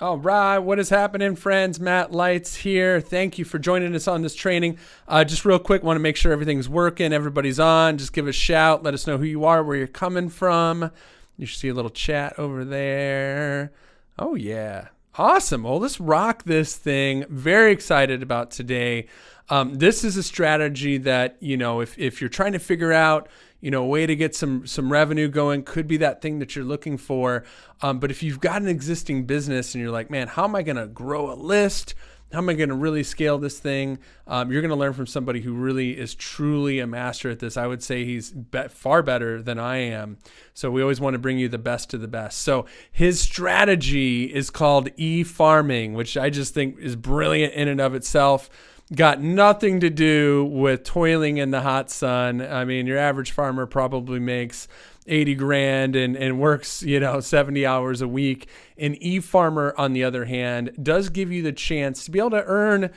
All right, what is happening, friends? Matt Leitz here. Thank you for joining us on this training. Just real quick, want to make sure everything's working, everybody's on. Just give us a shout. Let us know who you are, where you're coming from. You should see a little chat over there. Oh, yeah. Awesome. Well, let's rock this thing. Very excited about today. This is a strategy that, if you're trying to figure out, a way to get some revenue going, could be that thing that you're looking for. But if you've got an existing business and you're like, man, how am I going to grow a list? How am I going to really scale this thing? You're going to learn from somebody who really is truly a master at this. I would say he's far better than I am. So we always want to bring you the best of the best. So his strategy is called e-farming, which I just think is brilliant in and of itself. Got nothing to do with toiling in the hot sun. I mean, your average farmer probably makes 80 grand and works, 70 hours a week. An e-farmer, on the other hand, does give you the chance to be able to earn,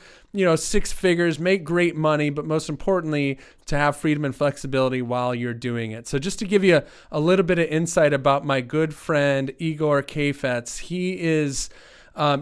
six figures, make great money, but most importantly, to have freedom and flexibility while you're doing it. So just to give you a little bit of insight about my good friend, Igor Kafetz, he is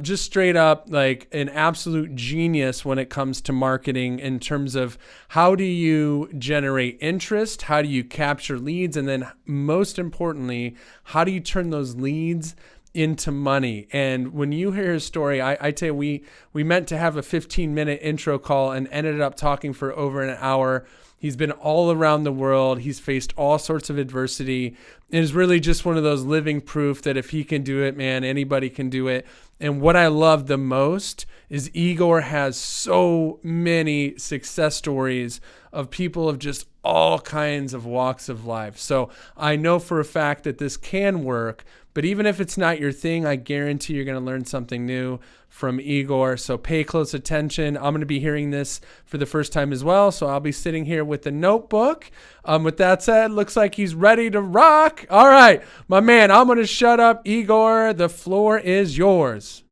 just straight up like an absolute genius when it comes to marketing in terms of how do you generate interest, how do you capture leads, and then most importantly, how do you turn those leads into money. And when you hear his story, I tell you, we meant to have a 15-minute intro call and ended up talking for over an hour. He's been all around the world. He's faced all sorts of adversity. It is really just one of those living proof that if he can do it, man, anybody can do it. And what I love the most is Igor has so many success stories of people of just all kinds of walks of life. So I know for a fact that this can work, but even if it's not your thing, I guarantee you're going to learn something new from Igor. So pay close attention. I'm going to be hearing this for the first time as well. So I'll be sitting here with the notebook. With that said, looks like he's ready to rock. All right, my man, I'm going to shut up. Igor, the floor is yours.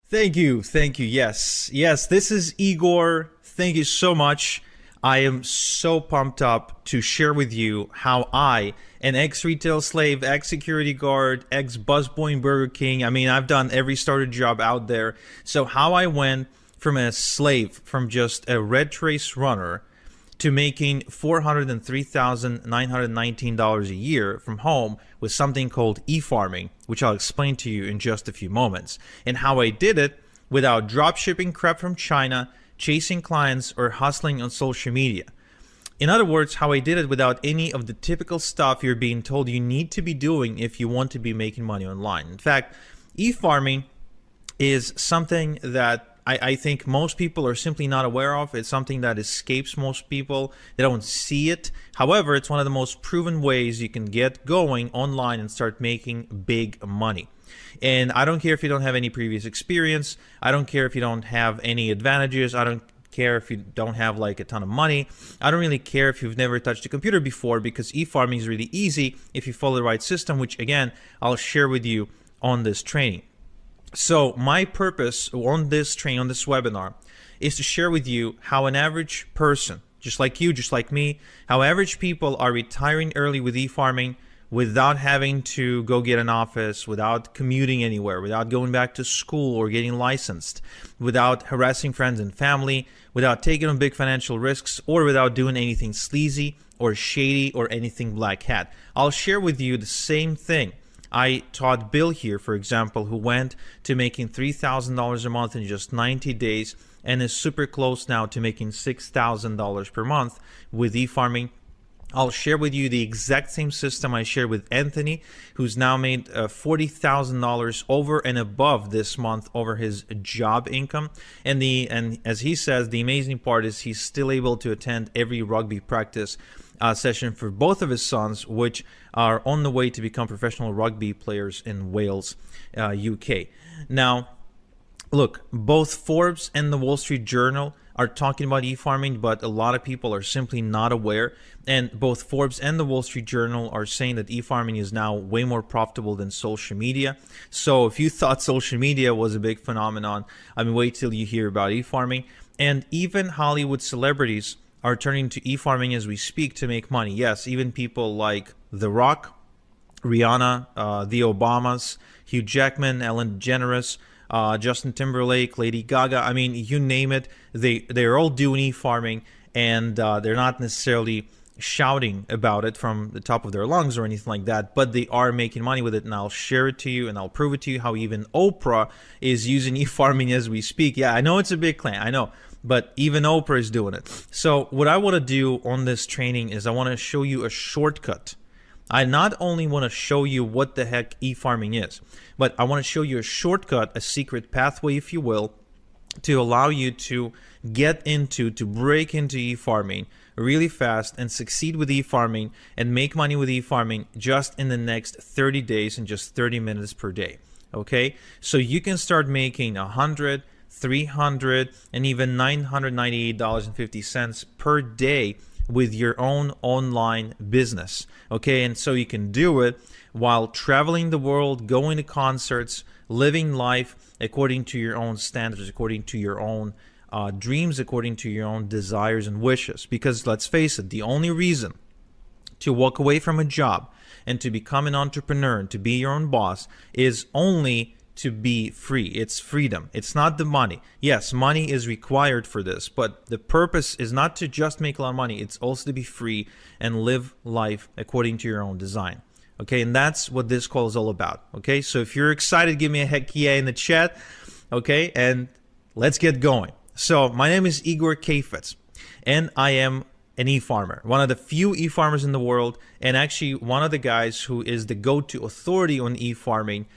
Thank you. Yes, this is Igor. Thank you so much. I am so pumped up to share with you how I, an ex-retail slave, ex-security guard, ex-busboy in Burger King, I've done every starter job out there. So how I went from a slave, from just a red trace runner, to making $403,919 a year from home with something called e-farming, which I'll explain to you in just a few moments, and how I did it without drop shipping crap from China, chasing clients, or hustling on social media. In other words, how I did it without any of the typical stuff you're being told you need to be doing if you want to be making money online. In fact, e-farming is something that I think most people are simply not aware of. It's something that escapes most people. They don't see it. However, it's one of the most proven ways you can get going online and start making big money. And I don't care if you don't have any previous experience. I don't care if you don't have any advantages. I don't care if you don't have like a ton of money. I don't really care if you've never touched a computer before, because e-farming is really easy if you follow the right system, which again, I'll share with you on this training. So my purpose on this training, on this webinar, is to share with you how an average person, just like you, just like me, how average people are retiring early with e-farming without having to go get an office, without commuting anywhere, without going back to school or getting licensed, without harassing friends and family, without taking on big financial risks, or without doing anything sleazy or shady or anything black hat. I'll share with you the same thing I taught Bill here, for example, who went to making $3,000 a month in just 90 days and is super close now to making $6,000 per month with e-farming. I'll share with you the exact same system I shared with Anthony, who's now made $40,000 over and above this month over his job income. And as he says, the amazing part is he's still able to attend every rugby practice session for both of his sons, which are on the way to become professional rugby players in Wales, UK. Now, look, both Forbes and the Wall Street Journal are talking about e-farming, but a lot of people are simply not aware. And both Forbes and the Wall Street Journal are saying that e-farming is now way more profitable than social media. So if you thought social media was a big phenomenon, wait till you hear about e-farming. And even Hollywood celebrities are turning to e-farming as we speak to make money. Yes, even people like The Rock, Rihanna, the Obamas, Hugh Jackman, Ellen DeGeneres, Justin Timberlake, Lady Gaga. I mean, you name it, they're all doing e-farming, and they're not necessarily shouting about it from the top of their lungs or anything like that, but they are making money with it. And I'll share it to you, and I'll prove it to you how even Oprah is using e-farming as we speak. Yeah, I know it's a big claim, I know, but even Oprah is doing it. So what I want to do on this training is I want to show you a shortcut. I not only want to show you what the heck e-farming is, but I want to show you a shortcut, a secret pathway, if you will, to allow you to to break into e-farming really fast and succeed with e-farming and make money with e-farming just in the next 30 days and just 30 minutes per day. Okay, so you can start making $100, $300, and even $998.50 per day with your own online business. Okay, and so you can do it while traveling the world, going to concerts, living life according to your own standards, according to your own dreams, according to your own desires and wishes. Because let's face it, the only reason to walk away from a job and to become an entrepreneur and to be your own boss is only to be free. It's freedom. It's not the money. Yes, money is required for this, but the purpose is not to just make a lot of money. It's also to be free and live life according to your own design. Okay, and that's what this call is all about. Okay, so if you're excited, give me a heck yeah in the chat. Okay, and let's get going. So my name is Igor Kafetz, and I am an e-farmer, one of the few e-farmers in the world, and actually one of the guys who is the go-to authority on e-farming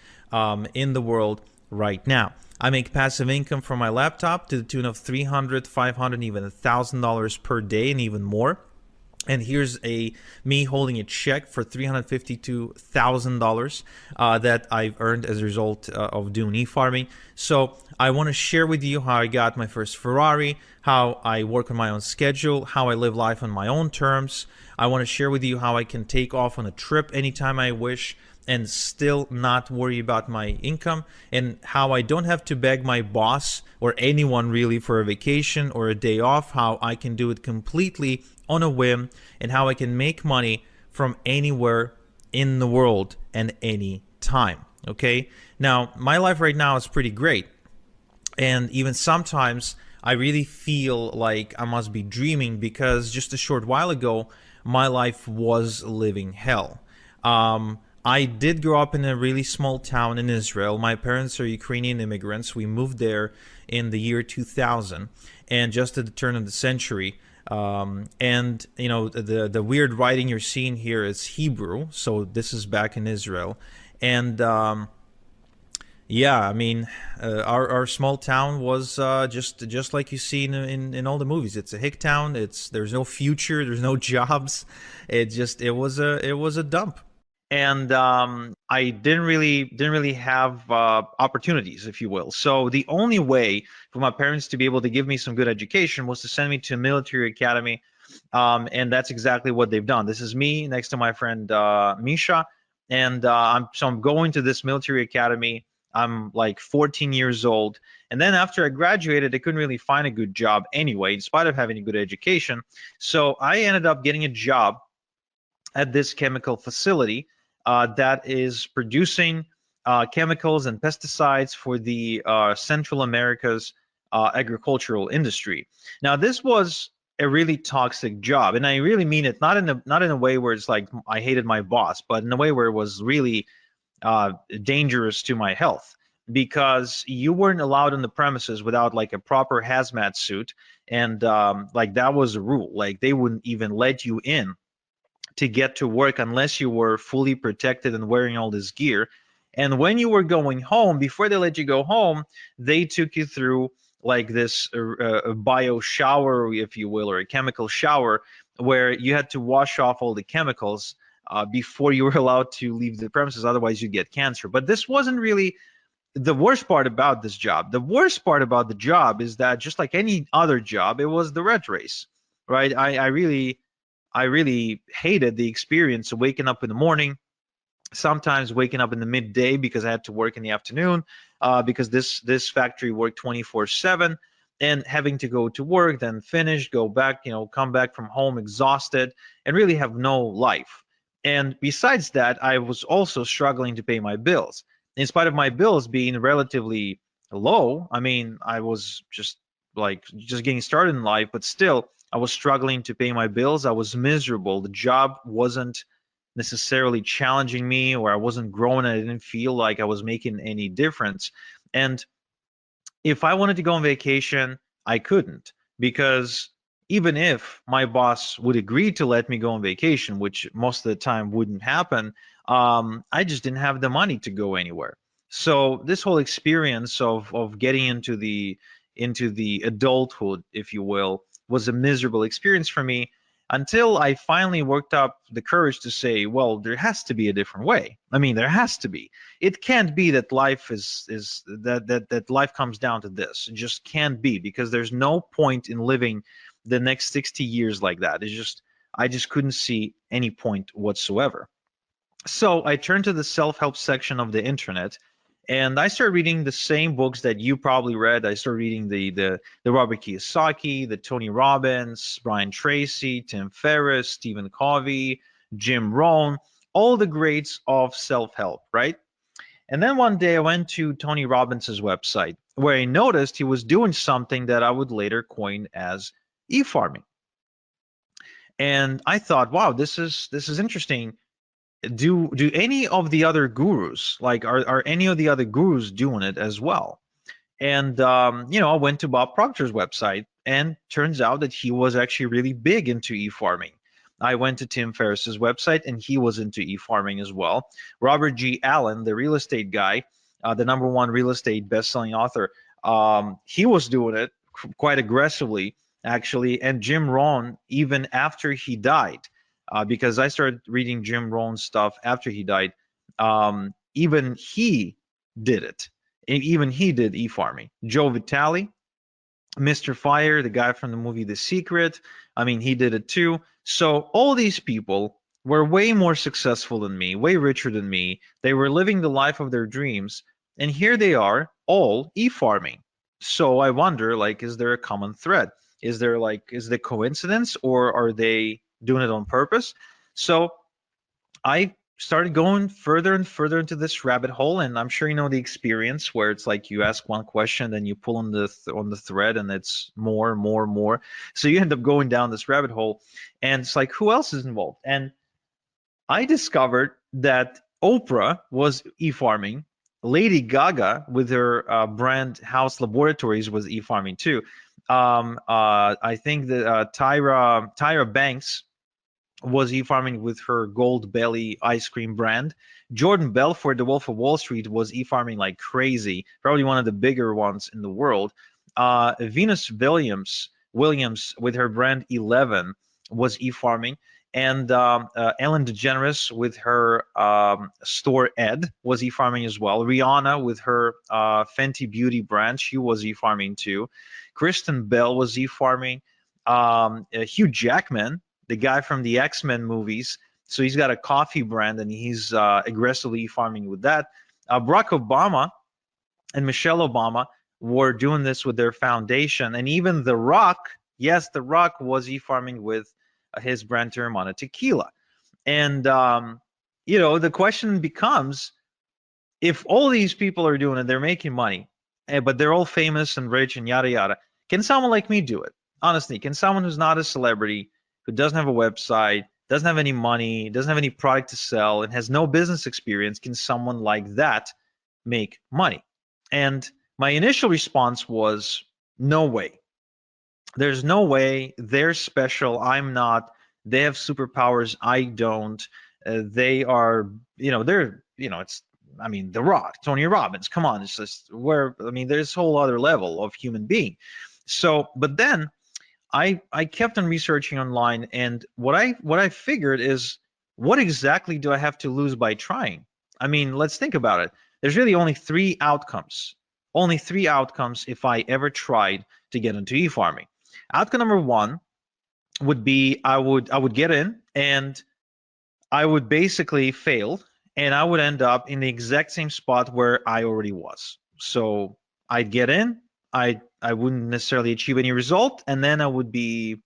in the world right now. I make passive income from my laptop to the tune of $300, $500, even $1,000 per day, and even more. And here's me holding a check for $352,000 that I've earned as a result of doing e-farming. So I want to share with you how I got my first Ferrari, how I work on my own schedule, how I live life on my own terms. I want to share with you how I can take off on a trip anytime I wish and still not worry about my income, and how I don't have to beg my boss or anyone really for a vacation or a day off, how I can do it completely on a whim, and how I can make money from anywhere in the world and any time. Okay, now my life right now is pretty great, and even sometimes I really feel like I must be dreaming, because just a short while ago my life was living hell. I did grow up in a really small town in Israel. My parents are Ukrainian immigrants. We moved there in the year 2000, and just at the turn of the century. And you know, the weird writing you're seeing here is Hebrew, so this is back in Israel. And yeah, I mean, our small town was just like you see in all the movies. It's a hick town. There's no future. There's no jobs. It was a dump. And I didn't really have opportunities, if you will. So the only way for my parents to be able to give me some good education was to send me to a military academy, and that's exactly what they've done. This is me next to my friend Misha, and I'm going to this military academy. I'm like 14 years old, and then after I graduated, I couldn't really find a good job anyway, in spite of having a good education. So I ended up getting a job at this chemical facility that is producing chemicals and pesticides for the Central America's agricultural industry. Now, this was a really toxic job, and I really mean it not in a way where it's like I hated my boss, but in a way where it was really dangerous to my health, because you weren't allowed on the premises without like a proper hazmat suit, and like that was a rule. Like they wouldn't even let you in to get to work unless you were fully protected and wearing all this gear. And when you were going home, before they let you go home, they took you through like this bio shower, if you will, or a chemical shower, where you had to wash off all the chemicals before you were allowed to leave the premises. Otherwise, you'd get cancer. But this wasn't really the worst part about this job. The worst part about the job is that, just like any other job, it was the rat race, right? I really hated the experience of waking up in the morning, sometimes waking up in the midday because I had to work in the afternoon, because this factory worked 24/7, and having to go to work, then finish, go back, come back from home exhausted, and really have no life. And besides that, I was also struggling to pay my bills. In spite of my bills being relatively low. I mean, I was just getting started in life, but still I was struggling to pay my bills. I was miserable. The job wasn't necessarily challenging me, or I wasn't growing. I didn't feel like I was making any difference. And if I wanted to go on vacation, I couldn't, because even if my boss would agree to let me go on vacation, which most of the time wouldn't happen, I just didn't have the money to go anywhere. So this whole experience of getting into the adulthood, if you will, was a miserable experience for me, until I finally worked up the courage to say, well, there has to be a different way. I mean, there has to be. It can't be that life is that life comes down to this. It just can't be, because there's no point in living the next 60 years like that. It's just, I just couldn't see any point whatsoever. So I turned to the self-help section of the internet, and I started reading the same books that you probably read. I started reading the Robert Kiyosaki, the Tony Robbins, Brian Tracy, Tim Ferriss, Stephen Covey, Jim Rohn, all the greats of self-help, right? And then one day I went to Tony Robbins's website, where I noticed he was doing something that I would later coin as e-farming. And I thought, wow, this is interesting. Do any of the other gurus, like, are any of the other gurus doing it as well? And I went to Bob Proctor's website, and turns out that he was actually really big into e-farming. I went to Tim Ferriss's website, and he was into e-farming as well. Robert G. Allen, the real estate guy, the #1 real estate best-selling author, he was doing it quite aggressively, actually. And Jim Rohn, even after he died, because I started reading Jim Rohn's stuff after he died, even he did it. Even he did e-farming. Joe Vitale, Mr. Fire, the guy from the movie The Secret, I mean, he did it too. So all these people were way more successful than me, way richer than me. They were living the life of their dreams, and here they are, all e-farming. So I wonder, like, is there a common thread? Is the coincidence, or are they doing it on purpose? So I started going further and further into this rabbit hole, and I'm sure you know the experience, where it's like you ask one question, then you pull on the thread, and it's more, more, more. So you end up going down this rabbit hole, and it's like, who else is involved? And I discovered that Oprah was e-farming. Lady Gaga, with her brand House Laboratories, was e-farming too. I think that Tyra Banks was e-farming with her Gold Belly ice cream brand. Jordan Belfort, the Wolf of Wall Street, was e-farming like crazy, probably one of the bigger ones in the world. Venus Williams with her brand 11 was e-farming. And Ellen DeGeneres with her store Ed was e-farming as well. Rihanna with her Fenty Beauty brand, she was e-farming too. Kristen Bell was e-farming. Hugh Jackman, the guy from the X-Men movies, so he's got a coffee brand, and he's aggressively farming with that. Barack Obama and Michelle Obama were doing this with their foundation, and even The Rock, yes, The Rock was e-farming with his brand Teremana Tequila. And the question becomes, if all these people are doing it, they're making money, but they're all famous and rich and yada yada, can someone like me do it? Honestly, can someone who's not a celebrity, who doesn't have a website, doesn't have any money, doesn't have any product to sell, and has no business experience, can someone like that make money? And my initial response was, no way. There's no way. They're special. I'm not. They have superpowers. I don't. They are, it's, I mean, The Rock, Tony Robbins, come on. It's just there's a whole other level of human being. So, but then I kept on researching online, and what I figured is, what exactly do I have to lose by trying? I mean, let's think about it. There's really only three outcomes. Only three outcomes if I ever tried to get into e-farming. Outcome #1 would be, I would get in, and I would basically fail, and I would end up in the exact same spot where I already was. So I'd get in, I wouldn't necessarily achieve any result, and then I would be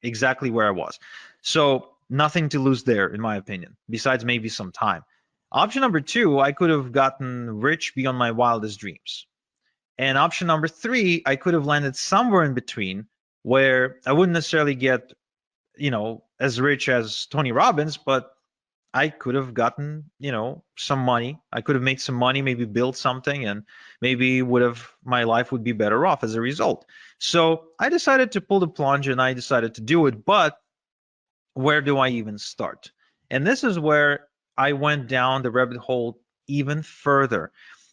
exactly where I was. So nothing to lose there, in my opinion, besides maybe some time. Option #2, I could have gotten rich beyond my wildest dreams. And option number three, I could have landed somewhere in between where I wouldn't necessarily get, as rich as Tony Robbins, but I could have gotten, some money. I could have made some money, maybe built something, and maybe my life would be better off as a result. So I decided to pull the plunge and I decided to do it. But where do I even start? And this is where I went down the rabbit hole even further,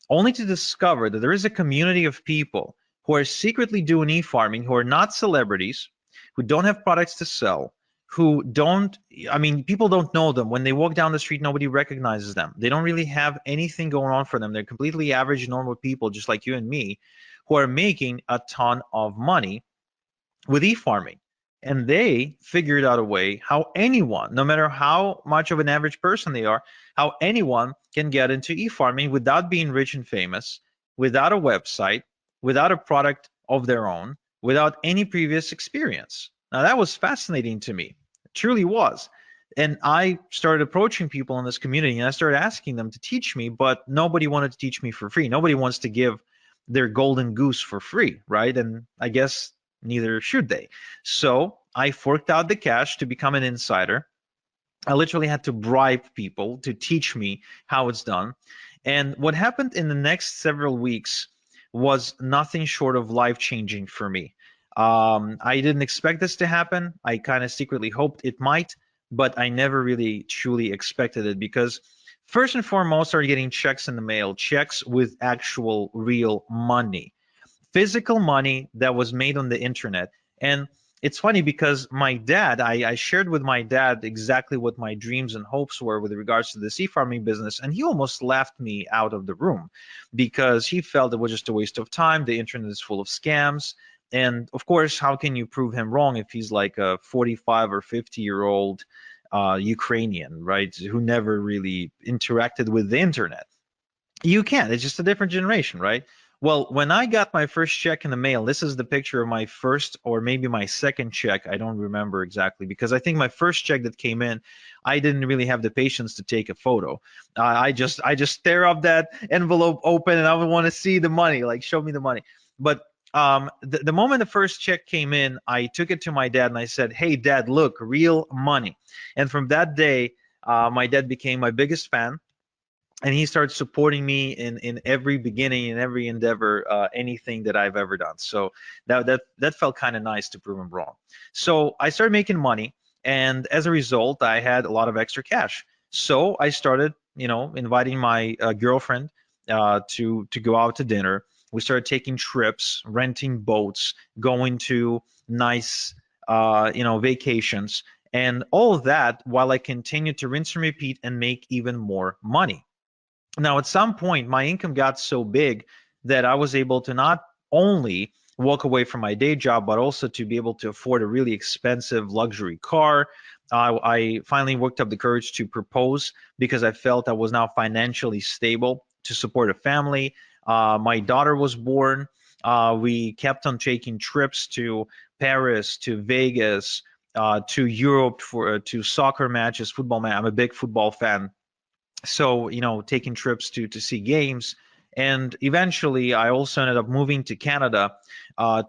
only to discover that there is a community of people who are secretly doing e-farming, who are not celebrities, who don't have products to sell, who don't, I mean, people don't know them. When they walk down the street, nobody recognizes them. They don't really have anything going on for them. They're completely average, normal people, just like you and me, who are making a ton of money with e-farming. And they figured out a way how anyone, no matter how much of an average person they are, how anyone can get into e-farming without being rich and famous, without a website, without a product of their own, without any previous experience. Now that was fascinating to me. It truly was. And I started approaching people in this community and I started asking them to teach me, but nobody wanted to teach me for free. Nobody wants to give their golden goose for free, right? And I guess neither should they. So I forked out the cash to become an insider. I literally had to bribe people to teach me how it's done. And what happened in the next several weeks was nothing short of life-changing for me. I didn't expect this to happen. I kind of secretly hoped it might, but I never really truly expected it because first and foremost, I started getting checks in the mail, checks with actual real money, physical money that was made on the internet. And it's funny because my dad, I shared with my dad exactly what my dreams and hopes were with regards to the sea farming business, and he almost laughed me out of the room because he felt it was just a waste of time. The internet is full of scams. And of course, how can you prove him wrong if he's like a 45 or 50-year-old Ukrainian, right, who never really interacted with the internet? You can't. It's just a different generation, right? Well, when I got my first check in the mail, this is the picture of my first or maybe my second check. I don't remember exactly because I think my first check that came in, I didn't really have the patience to take a photo. I just stare up that envelope open and I would want to see the money, like show me the money. But the moment the first check came in, I took it to my dad and I said, "Hey, Dad, look, real money." And from that day, my dad became my biggest fan. And he started supporting me in every beginning, in every endeavor, anything that I've ever done. So that felt kind of nice to prove him wrong. So I started making money, and as a result, I had a lot of extra cash. So I started, inviting my girlfriend to go out to dinner. We started taking trips, renting boats, going to nice, vacations, and all of that while I continued to rinse and repeat and make even more money. Now, at some point, my income got so big that I was able to not only walk away from my day job, but also to be able to afford a really expensive luxury car. I finally worked up the courage to propose because I felt I was now financially stable to support a family. My daughter was born. We kept on taking trips to Paris, to Vegas, to Europe to soccer matches, football match. I'm a big football fan, so taking trips to see games. And eventually I also ended up moving to Canada,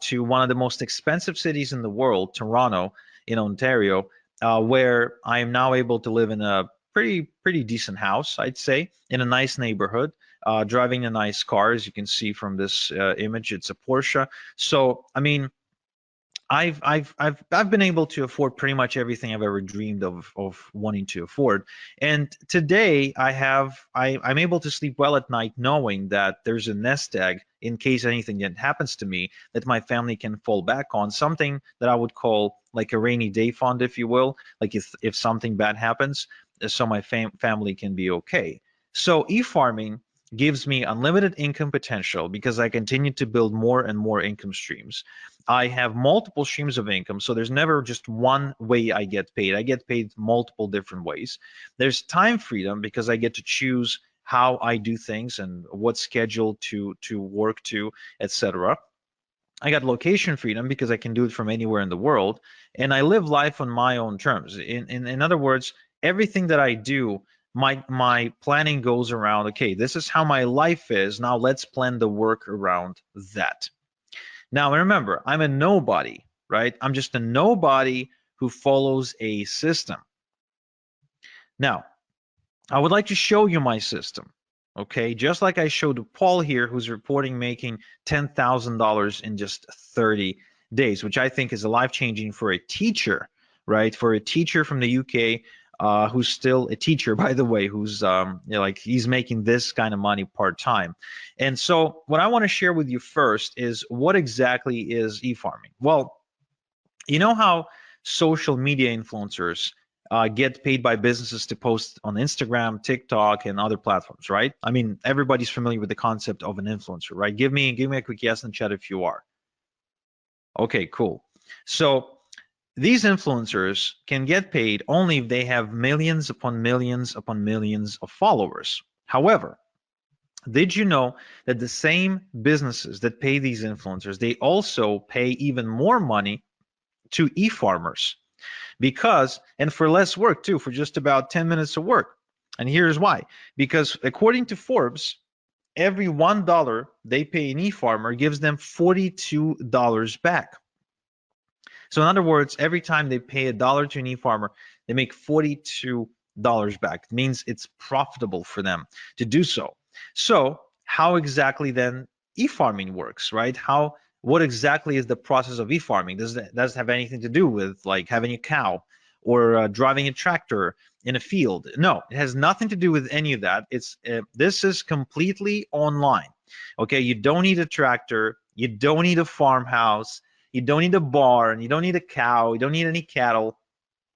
to one of the most expensive cities in the world, Toronto, in Ontario, where I am now able to live in a pretty decent house, I'd say, in a nice neighborhood, driving a nice car. As you can see from this image, it's a Porsche. So I mean, I've been able to afford pretty much everything I've ever dreamed of wanting to afford. And today I'm able to sleep well at night knowing that there's a nest egg in case anything happens to me that my family can fall back on, something that I would call like a rainy day fund, if you will, like if something bad happens, so my family can be okay. So e-farming gives me unlimited income potential because I continue to build more and more income streams. I have multiple streams of income, so there's never just one way I get paid. I get paid multiple different ways. There's time freedom because I get to choose how I do things and what schedule to work to, etc. I got location freedom because I can do it from anywhere in the world, and I live life on my own terms. In other words, everything that I do my planning goes around, okay, this is how my life is. Now let's plan the work around that. Now remember, I'm a nobody, right? I'm just a nobody who follows a system. Now, I would like to show you my system, okay? Just like I showed Paul here, who's reporting making $10,000 in just 30 days, which I think is a life-changing for a teacher, right? For a teacher from the UK, who's still a teacher, by the way, who's like he's making this kind of money part-time. And so what I want to share with you first is what exactly is e-farming? Well, you know how social media influencers get paid by businesses to post on Instagram, TikTok, and other platforms, right? I mean, everybody's familiar with the concept of an influencer, right? Give me a quick yes in the chat if you are. Okay, cool. So these influencers can get paid only if they have millions upon millions upon millions of followers. However, did you know that the same businesses that pay these influencers, they also pay even more money to e-farmers? Because, and for less work too, for just about 10 minutes of work. And here's why. Because according to Forbes, every $1 they pay an e-farmer gives them $42 back. So in other words, every time they pay $1 to an e-farmer, they make $42 back. It means it's profitable for them to do so. So how exactly then e-farming works, right? What exactly is the process of e-farming? Does it have anything to do with like having a cow or driving a tractor in a field? No, it has nothing to do with any of that. This is completely online. Okay, you don't need a tractor, you don't need a farmhouse, you don't need a barn, you don't need a cow, you don't need any cattle,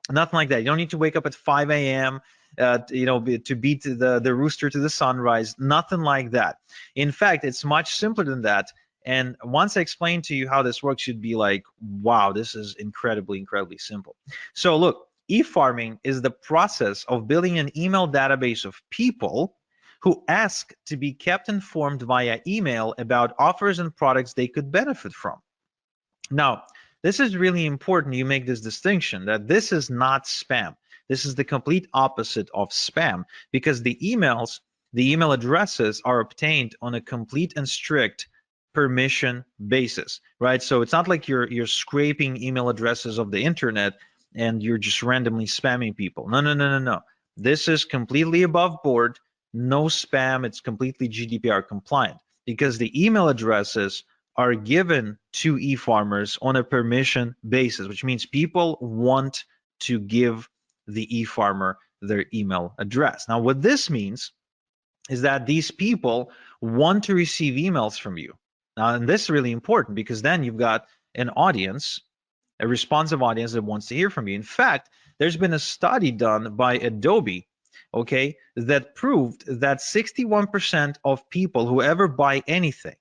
nothing like that. You don't need to wake up at 5 a.m. To beat the rooster to the sunrise, nothing like that. In fact, it's much simpler than that. And once I explain to you how this works, you'd be like, wow, this is incredibly simple. So look, e-farming is the process of building an email database of people who ask to be kept informed via email about offers and products they could benefit from. Now, this is really important you make this distinction that this is not spam. This is the complete opposite of spam, because the email addresses are obtained on a complete and strict permission basis, right? So it's not like you're scraping email addresses of the internet and you're just randomly spamming people. No. This is completely above board, no spam. It's completely GDPR compliant because the email addresses are given to e-farmers on a permission basis, which means people want to give the e-farmer their email address. Now, what this means is that these people want to receive emails from you. Now, and this is really important because then you've got an audience, a responsive audience that wants to hear from you. In fact, there's been a study done by Adobe, okay, that proved that 61% of people who ever buy anything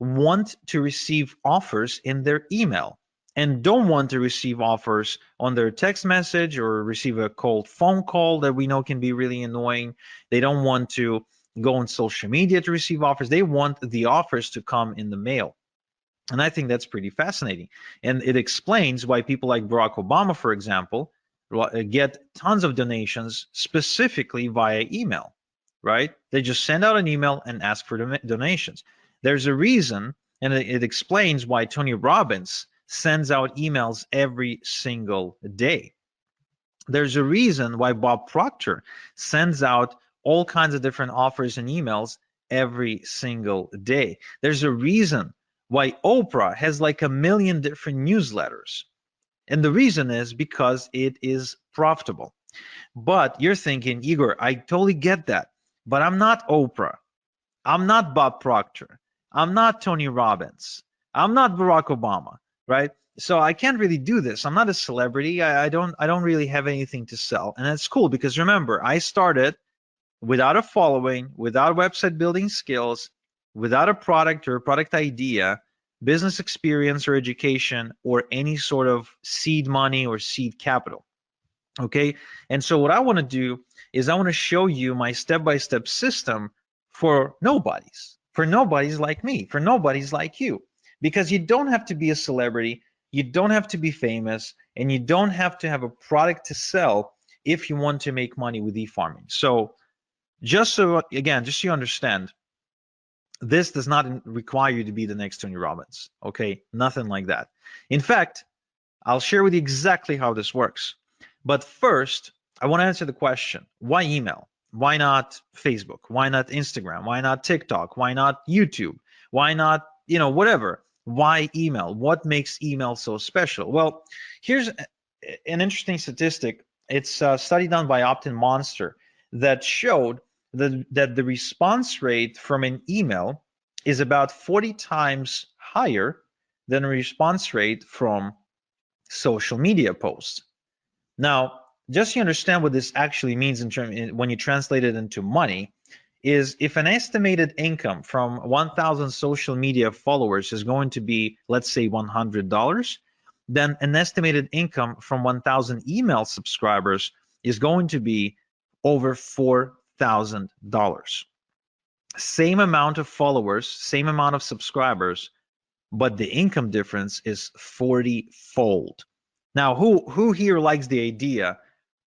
want to receive offers in their email and don't want to receive offers on their text message or receive a cold phone call that we know can be really annoying. They don't want to go on social media to receive offers. They want the offers to come in the mail. And I think that's pretty fascinating. And it explains why people like Barack Obama, for example, get tons of donations specifically via email, right? They just send out an email and ask for donations. There's a reason, and it explains why Tony Robbins sends out emails every single day. There's a reason why Bob Proctor sends out all kinds of different offers and emails every single day. There's a reason why Oprah has like 1 million different newsletters. And the reason is because it is profitable. But you're thinking, Igor, I totally get that, but I'm not Oprah. I'm not Bob Proctor. I'm not Tony Robbins. I'm not Barack Obama, right? So I can't really do this. I'm not a celebrity. I don't really have anything to sell. And that's cool because remember, I started without a following, without website building skills, without a product or a product idea, business experience or education, or any sort of seed money or seed capital. Okay, and so what I want to do is I want to show you my step-by-step system for nobodies like me, for nobodies like you, because you don't have to be a celebrity, you don't have to be famous, and you don't have to have a product to sell if you want to make money with e-farming. So just so you understand, this does not require you to be the next Tony Robbins, okay? Nothing like that. In fact, I'll share with you exactly how this works. But first, I want to answer the question, why email? Why not Facebook? Why not Instagram? Why not TikTok? Why not YouTube? Why not, whatever? Why email? What makes email so special? Well, here's an interesting statistic. It's a study done by Opt-in Monster that showed that the response rate from an email is about 40 times higher than a response rate from social media posts. Now, just so you understand what this actually means when you translate it into money, is if an estimated income from 1,000 social media followers is going to be, let's say, $100, then an estimated income from 1,000 email subscribers is going to be over $4,000. Same amount of followers, same amount of subscribers, but the income difference is 40-fold. Now, who here likes the idea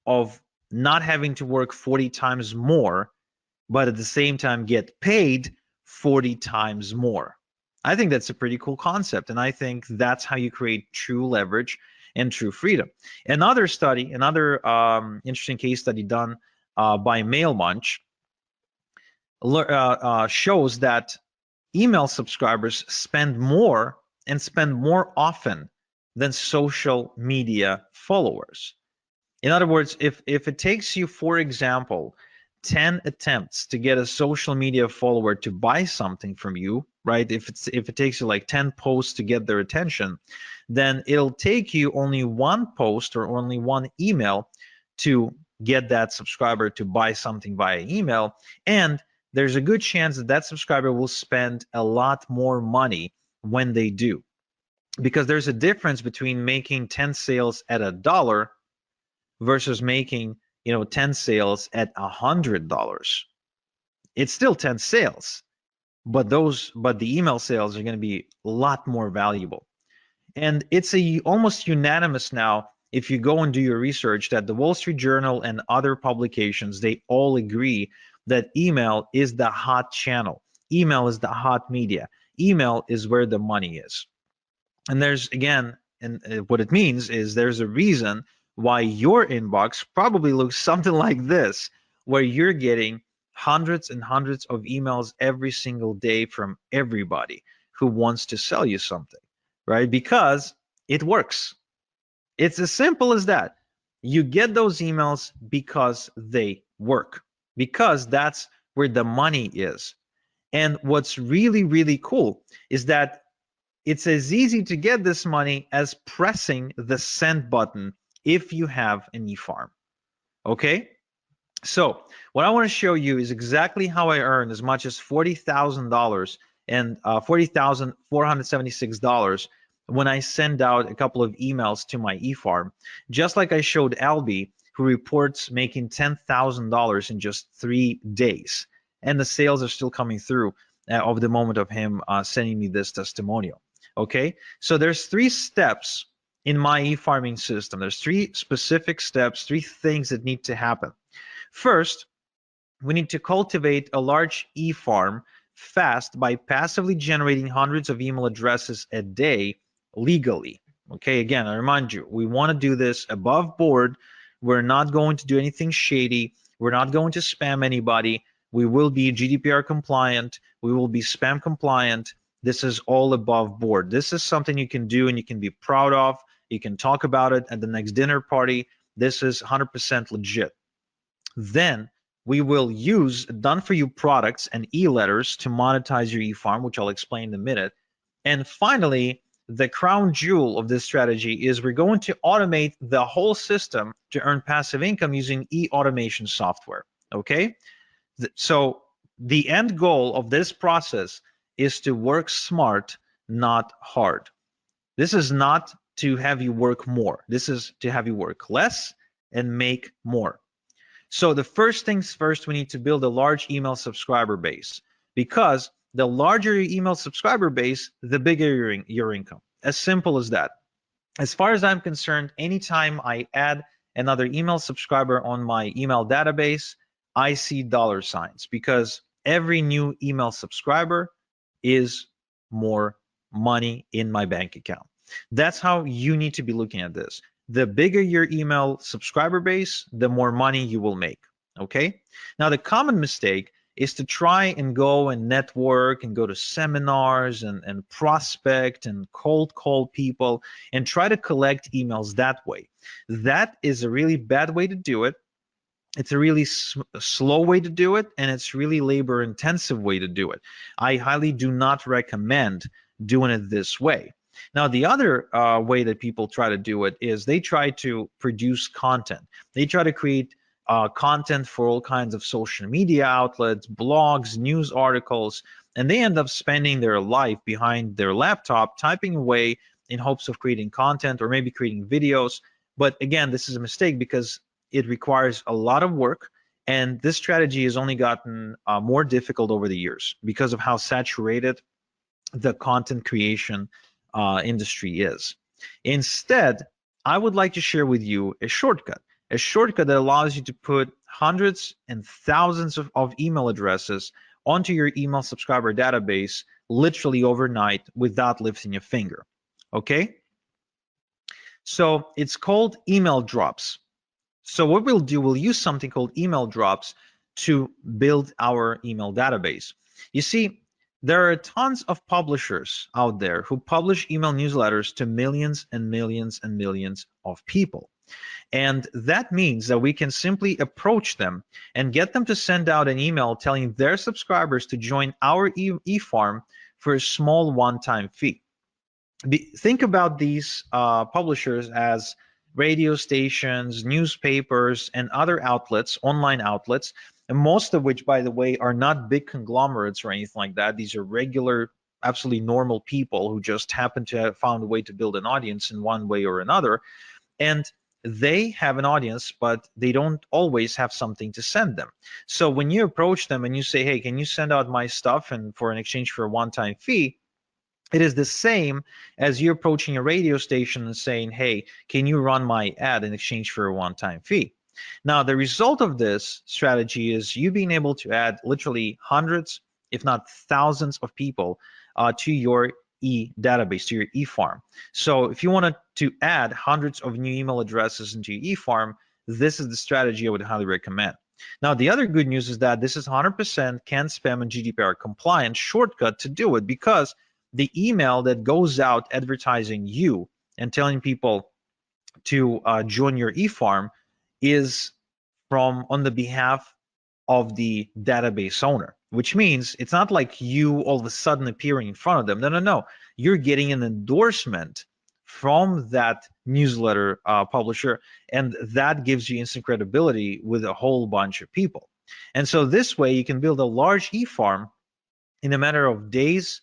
of not having to work 40 times more, but at the same time get paid 40 times more? I think that's a pretty cool concept, and I think that's how you create true leverage and true freedom. Another interesting case study done by MailMunch shows that email subscribers spend more and spend more often than social media followers. In other words, if it takes you, for example, 10 attempts to get a social media follower to buy something from you, right? If it takes you like 10 posts to get their attention, then it'll take you only one post or only one email to get that subscriber to buy something via email. And there's a good chance that subscriber will spend a lot more money when they do. Because there's a difference between making 10 sales at $1 versus making 10 sales at $100. It's still 10 sales, but the email sales are going to be a lot more valuable. And it's almost unanimous now, if you go and do your research, that the Wall Street Journal and other publications, they all agree that email is the hot channel. Email is the hot media. Email is where the money is. And there's, again, and what it means is there's a reason why your inbox probably looks something like this, where you're getting hundreds and hundreds of emails every single day from everybody who wants to sell you something, right? Because it works. It's as simple as that. You get those emails because they work, because that's where the money is. And what's really, really cool is that it's as easy to get this money as pressing the send button if you have an e-farm, okay? So what I want to show you is exactly how I earn as much as $40,000 and $40,476 when I send out a couple of emails to my e-farm, just like I showed Albie, who reports making $10,000 in just 3 days. And the sales are still coming through of the moment of him sending me this testimonial. Okay, so there's 3 steps in my e-farming system. There's 3 specific steps, 3 things that need to happen. First, we need to cultivate a large e-farm fast by passively generating hundreds of email addresses a day legally. Okay, again, I remind you, we want to do this above board. We're not going to do anything shady. We're not going to spam anybody. We will be GDPR compliant. We will be spam compliant. This is all above board. This is something you can do and you can be proud of. You can talk about it at the next dinner party. This is 100% legit. Then we will use done-for-you products and e-letters to monetize your e-farm, which I'll explain in a minute. And finally, the crown jewel of this strategy is we're going to automate the whole system to earn passive income using e-automation software, okay? So the end goal of this process is to work smart, not hard. This is not to have you work more. This is to have you work less and make more. So the first things first, we need to build a large email subscriber base, because the larger your email subscriber base, the bigger your income. As simple as that. As far as I'm concerned, anytime I add another email subscriber on my email database, I see dollar signs, because every new email subscriber is more money in my bank account. That's how you need to be looking at this. The bigger your email subscriber base, the more money you will make. Okay. Now, the common mistake is to try and go and network and go to seminars and prospect and cold call people and try to collect emails that way. That is a really bad way to do it. It's a really slow way to do it, and it's really labor intensive way to do it. I highly do not recommend doing it this way. Now, the other way that people try to do it is they try to produce content. They try to create content for all kinds of social media outlets, blogs, news articles, and they end up spending their life behind their laptop typing away in hopes of creating content or maybe creating videos. But again, this is a mistake because it requires a lot of work, and this strategy has only gotten more difficult over the years because of how saturated the content creation industry is. Instead, I would like to share with you a shortcut that allows you to put hundreds and thousands of email addresses onto your email subscriber database literally overnight without lifting a finger. Okay? So it's called email drops. So what we'll do, we'll use something called email drops to build our email database. You see, there are tons of publishers out there who publish email newsletters to millions and millions and millions of people. And that means that we can simply approach them and get them to send out an email telling their subscribers to join our e-farm for a small one-time fee. Think about these publishers as radio stations, newspapers, and other outlets, online outlets, and most of which, by the way, are not big conglomerates or anything like that. These are regular, absolutely normal people who just happen to have found a way to build an audience in one way or another. And they have an audience, but they don't always have something to send them. So when you approach them and you say, hey, can you send out my stuff and for an exchange for a one-time fee, it is the same as you approaching a radio station and saying, hey, can you run my ad in exchange for a one-time fee? Now, the result of this strategy is you being able to add literally hundreds, if not thousands of people to your database, to your e-farm. So if you wanted to add hundreds of new email addresses into your e-farm, this is the strategy I would highly recommend. Now, the other good news is that this is 100% CAN spam and GDPR compliant shortcut to do it, because the email that goes out advertising you and telling people to join your e-farm is from on the behalf of the database owner, which means it's not like you all of a sudden appearing in front of them. No. You're getting an endorsement from that newsletter publisher, and that gives you instant credibility with a whole bunch of people. And so this way you can build a large e-farm in a matter of days,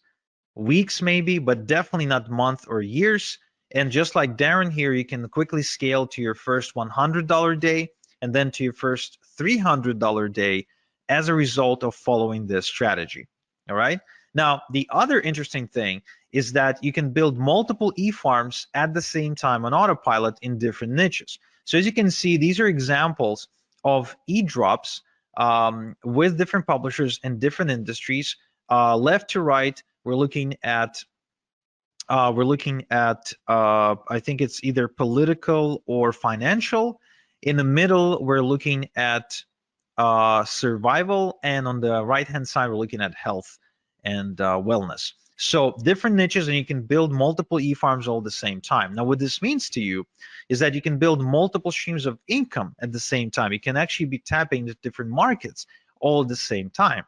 weeks maybe, but definitely not months or years. And just like Darren here, you can quickly scale to your first $100 day and then to your first $300 day as a result of following this strategy. All right. Now, the other interesting thing is that you can build multiple e-farms at the same time on autopilot in different niches. So as you can see, these are examples of e-drops with different publishers and different industries. Left to right, we're looking at I think it's either political or financial. In the middle, we're looking at survival, and on the right-hand side, we're looking at health and wellness. So different niches, and you can build multiple e-farms all at the same time. Now, what this means to you is that you can build multiple streams of income at the same time. You can actually be tapping into different markets all at the same time.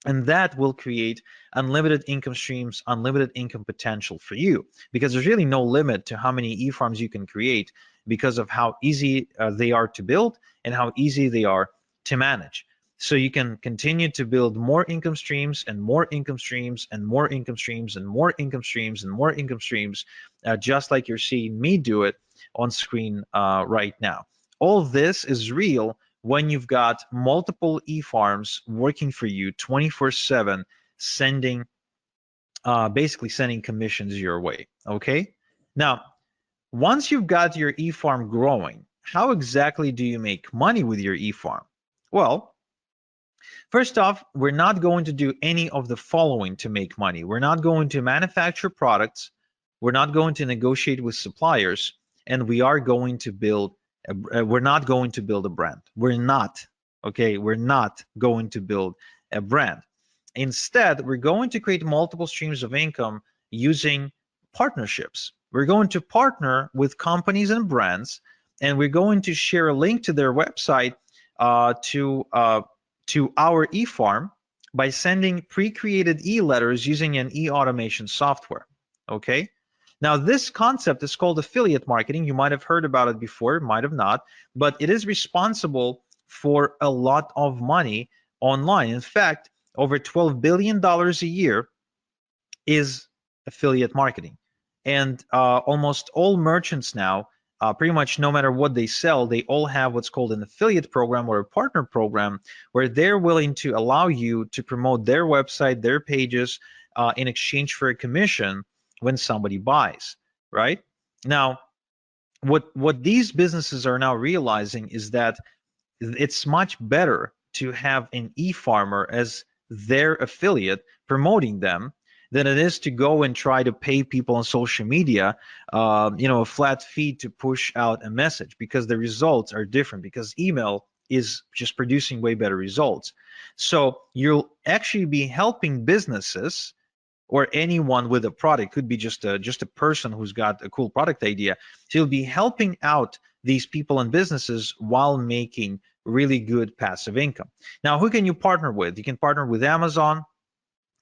And that will create unlimited income streams, unlimited income potential for you, because there's really no limit to how many e-farms you can create because of how easy they are to build and how easy they are to manage. So you can continue to build more income streams and more income streams and more income streams and more income streams and more income streams, just like you're seeing me do it on screen right now. All this is real when you've got multiple e-farms working for you 24/7, basically sending commissions your way. Okay. Now, once you've got your e-farm growing, how exactly do you make money with your e-farm? Well, first off, we're not going to do any of the following to make money. We're not going to manufacture products. We're not going to negotiate with suppliers, and we are going to build. We're not going to build a brand. We're not. Okay, we're not going to build a brand. Instead, we're going to create multiple streams of income using partnerships. We're going to partner with companies and brands, and we're going to share a link to their website to our e-farm by sending pre-created e-letters using an e-automation software. Okay. Now, this concept is called affiliate marketing. You might have heard about it before, might have not, but it is responsible for a lot of money online. In fact, over $12 billion a year is affiliate marketing. And almost all merchants now, pretty much no matter what they sell, they all have what's called an affiliate program or a partner program where they're willing to allow you to promote their website, their pages in exchange for a commission when somebody buys, right? Now, what these businesses are now realizing is that it's much better to have an e-farmer as their affiliate promoting them than it is to go and try to pay people on social media, a flat fee to push out a message, because the results are different, because email is just producing way better results. So you'll actually be helping businesses or anyone with a product, could be just a person who's got a cool product idea. So you'll be helping out these people and businesses while making really good passive income. Now, who can you partner with? You can partner with Amazon,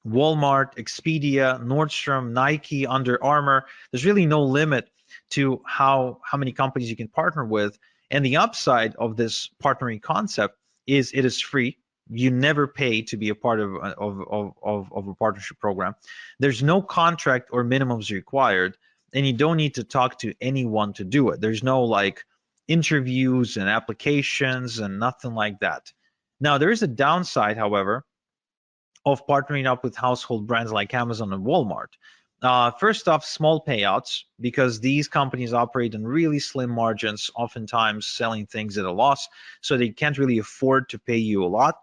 Walmart, Expedia, Nordstrom, Nike, Under Armour. There's really no limit to how many companies you can partner with. And the upside of this partnering concept is it is free. You never pay to be a part of a partnership program. There's no contract or minimums required, and you don't need to talk to anyone to do it. There's no like interviews and applications and nothing like that. Now, there is a downside, however, of partnering up with household brands like Amazon and Walmart. First off, small payouts, because these companies operate in really slim margins, oftentimes selling things at a loss, so they can't really afford to pay you a lot.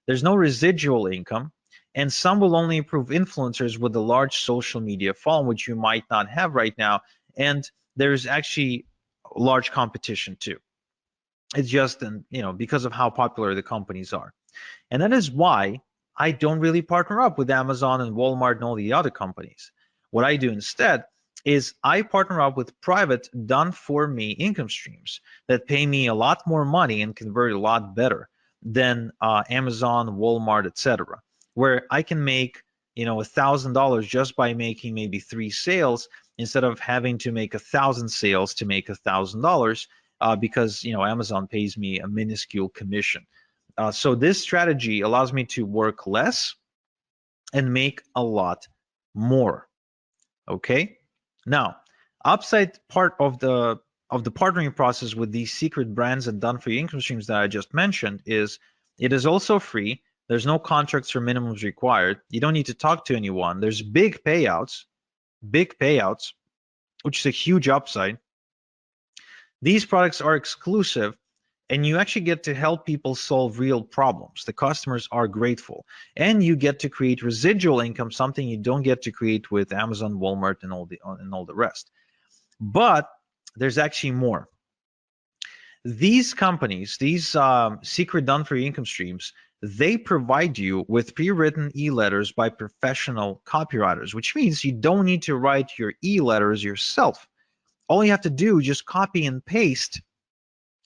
There's no residual income, and some will only approve influencers with a large social media following, which you might not have right now. And there's actually large competition too. It's just, because of how popular the companies are. And that is why I don't really partner up with Amazon and Walmart and all the other companies. What I do instead is I partner up with private, done-for-me income streams that pay me a lot more money and convert a lot better than Amazon, Walmart, etc., where I can make $1,000 just by making maybe 3 sales instead of having to make 1,000 sales to make $1,000 because Amazon pays me a minuscule commission. So this strategy allows me to work less and make a lot more. Okay. Now, upside part of the partnering process with these secret brands and done-for-you income streams that I just mentioned is it is also free. There's no contracts or minimums required. You don't need to talk to anyone. There's big payouts, which is a huge upside. These products are exclusive, and you actually get to help people solve real problems. The customers are grateful, and you get to create residual income, something you don't get to create with Amazon, Walmart, and all the rest. But there's actually more. These companies, these secret done-for-you income streams, they provide you with pre-written e-letters by professional copywriters, which means you don't need to write your e-letters yourself. All you have to do is just copy and paste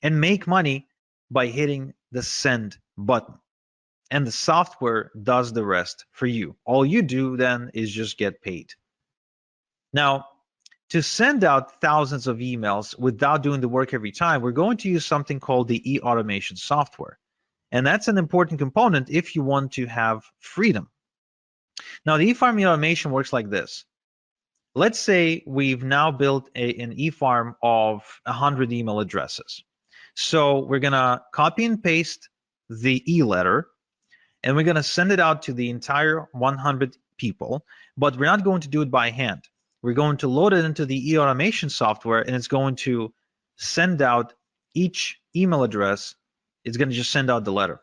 and make money by hitting the send button. And the software does the rest for you. All you do then is just get paid. Now, to send out thousands of emails without doing the work every time, we're going to use something called the e-automation software. And that's an important component if you want to have freedom. Now, the e-farm automation works like this. Let's say we've now built an e-farm of 100 email addresses. So we're going to copy and paste the e-letter, and we're going to send it out to the entire 100 people, but we're not going to do it by hand. We're going to load it into the e-automation software, and it's going to send out each email address is going to just send out the letter.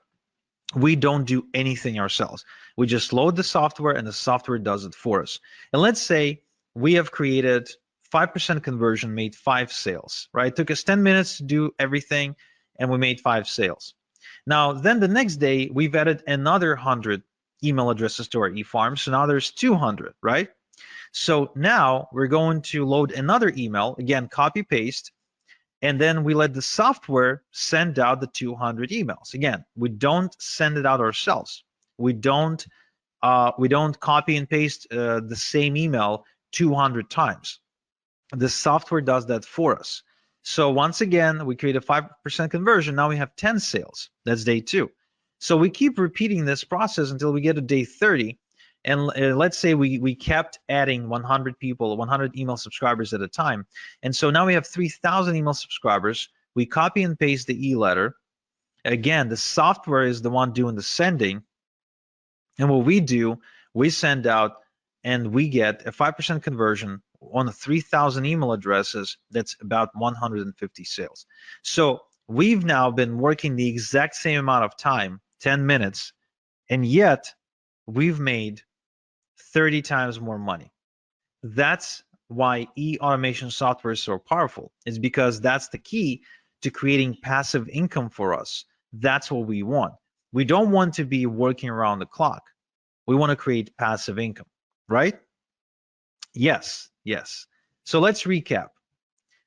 We don't do anything ourselves. We just load the software and the software does it for us. And let's say we have created 5% conversion, made 5 sales, right? It took us 10 minutes to do everything and we made 5 sales. Now, then the next day we've added another 100 email addresses to our eFarm. So now there's 200, right? So now we're going to load another email, again, copy paste, and then we let the software send out the 200 emails. Again, we don't send it out ourselves. We don't copy and paste the same email 200 times. The software does that for us. So once again, we create a 5% conversion. Now we have 10 sales. That's day 2. So we keep repeating this process until we get to day 30. And let's say we kept adding 100 people, 100 email subscribers at a time. And so now we have 3,000 email subscribers. We copy and paste the e-letter. Again, the software is the one doing the sending. And what we do, we send out and we get a 5% conversion on the 3,000 email addresses. That's about 150 sales. So we've now been working the exact same amount of time, 10 minutes, and yet we've made 30 times more money. That's why e-automation software is so powerful. It's because that's the key to creating passive income for us. That's what we want. We don't want to be working around the clock. We want to create passive income, right? Yes. So let's recap.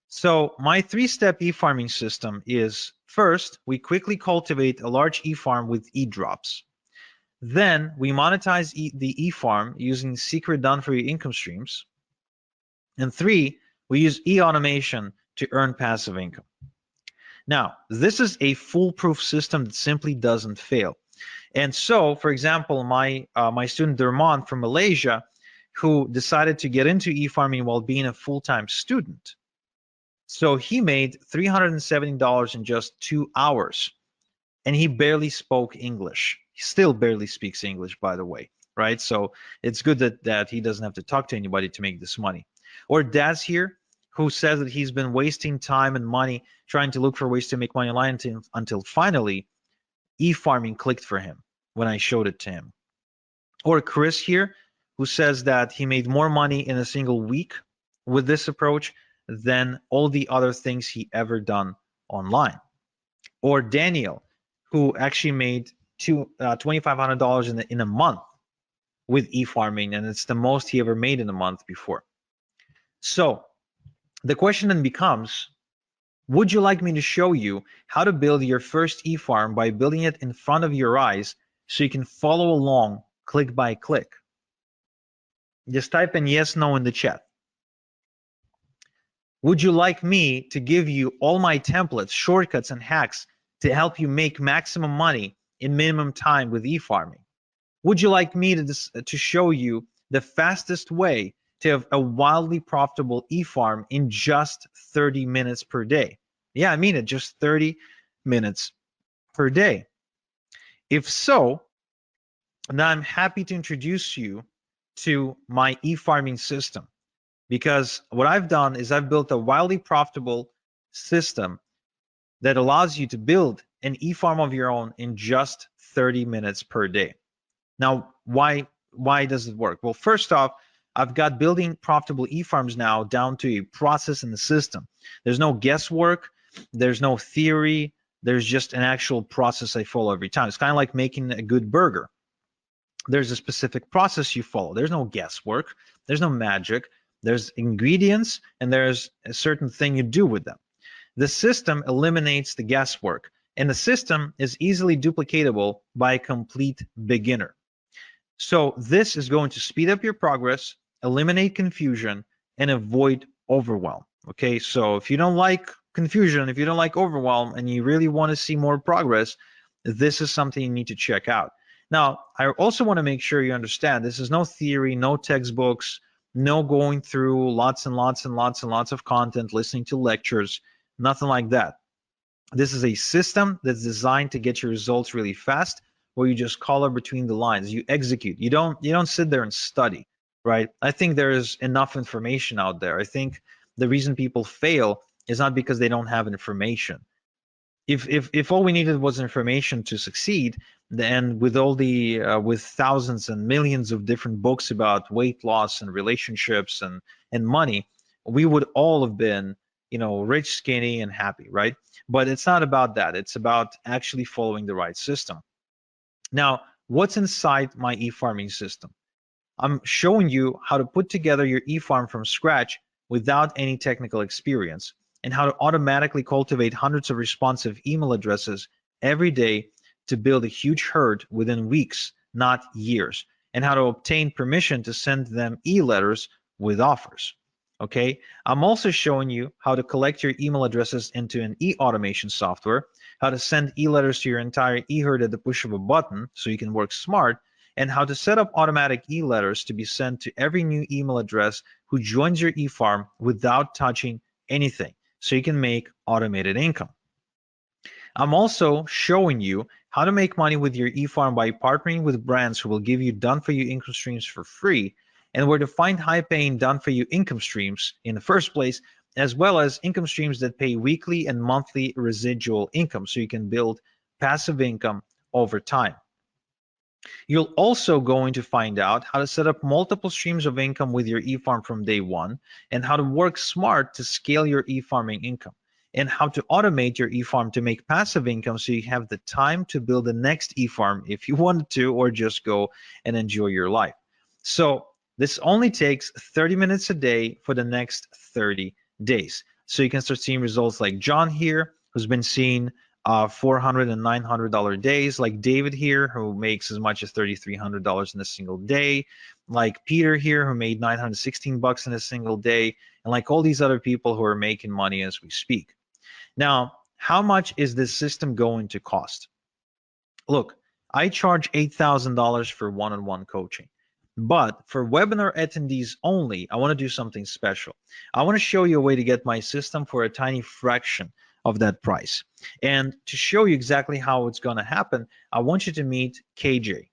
So my 3-step e-farming system is, first, we quickly cultivate a large e-farm with e-drops. Then we monetize the e-farm using secret done-for-you income streams. And 3, we use e-automation to earn passive income. Now, this is a foolproof system that simply doesn't fail. And so, for example, my student Dermon from Malaysia, who decided to get into e-farming while being a full-time student. So he made $370 in just 2 hours. And he barely spoke English. He still barely speaks English, by the way, right? So it's good that he doesn't have to talk to anybody to make this money. Or Daz here, who says that he's been wasting time and money trying to look for ways to make money online until finally e-farming clicked for him when I showed it to him. Or Chris here, who says that he made more money in a single week with this approach than all the other things he ever done online. Or Daniel, who actually made $2,500 in a month with e-farming, and it's the most he ever made in a month before. So the question then becomes, would you like me to show you how to build your first e-farm by building it in front of your eyes so you can follow along click by click? Just type in yes, no in the chat. Would you like me to give you all my templates, shortcuts, and hacks to help you make maximum money in minimum time with e-farming? Would you like me to show you the fastest way to have a wildly profitable e-farm in just 30 minutes per day? Yeah, I mean it, just 30 minutes per day. If so, then I'm happy to introduce you to my e-farming system, because what I've done is I've built a wildly profitable system that allows you to build an e-farm of your own in just 30 minutes per day. Now, why does it work? Well, first off, I've got building profitable e-farms now down to a process in the system. There's no guesswork, there's no theory, there's just an actual process I follow every time. It's kind of like making a good burger. There's a specific process you follow. There's no guesswork, there's no magic, there's ingredients, and there's a certain thing you do with them. The system eliminates the guesswork, and the system is easily duplicatable by a complete beginner. So this is going to speed up your progress, eliminate confusion, and avoid overwhelm. Okay, so if you don't like confusion, if you don't like overwhelm, and you really want to see more progress, this is something you need to check out. Now, I also want to make sure you understand this is no theory, no textbooks, no going through lots and lots and lots and lots of content, listening to lectures, nothing like that. This is a system that's designed to get your results really fast, where you just color between the lines, you execute. You don't sit there and study, right? I think there is enough information out there. I think the reason people fail is not because they don't have information. if all we needed was information to succeed, then with all the with thousands and millions of different books about weight loss and relationships and money, we would all have been, rich, skinny, and happy, right? But it's not about that. It's about actually following the right system. Now, what's inside my e-farming system? I'm showing you how to put together your e-farm from scratch without any technical experience, and how to automatically cultivate hundreds of responsive email addresses every day to build a huge herd within weeks, not years, and how to obtain permission to send them e-letters with offers. Okay, I'm also showing you how to collect your email addresses into an e-automation software, how to send e-letters to your entire e-herd at the push of a button so you can work smart, and how to set up automatic e-letters to be sent to every new email address who joins your e-farm without touching anything, so you can make automated income. I'm also showing you how to make money with your e-farm by partnering with brands who will give you done-for-you income streams for free, and where to find high-paying done-for-you income streams in the first place, as well as income streams that pay weekly and monthly residual income, so you can build passive income over time. You're also going to find out how to set up multiple streams of income with your e-farm from day one, and how to work smart to scale your e-farming income, and how to automate your e-farm to make passive income so you have the time to build the next e-farm if you wanted to, or just go and enjoy your life. So this only takes 30 minutes a day for the next 30 days. So you can start seeing results like John here, who's been seeing $400 and $900 days, like David here, who makes as much as $3,300 in a single day, like Peter here, who made 916 bucks in a single day, and like all these other people who are making money as we speak. Now, how much is this system going to cost? Look, I charge $8,000 for one-on-one coaching. But for webinar attendees only, I want to do something special. I want to show you a way to get my system for a tiny fraction of that price. And to show you exactly how it's going to happen, I want you to meet KJ.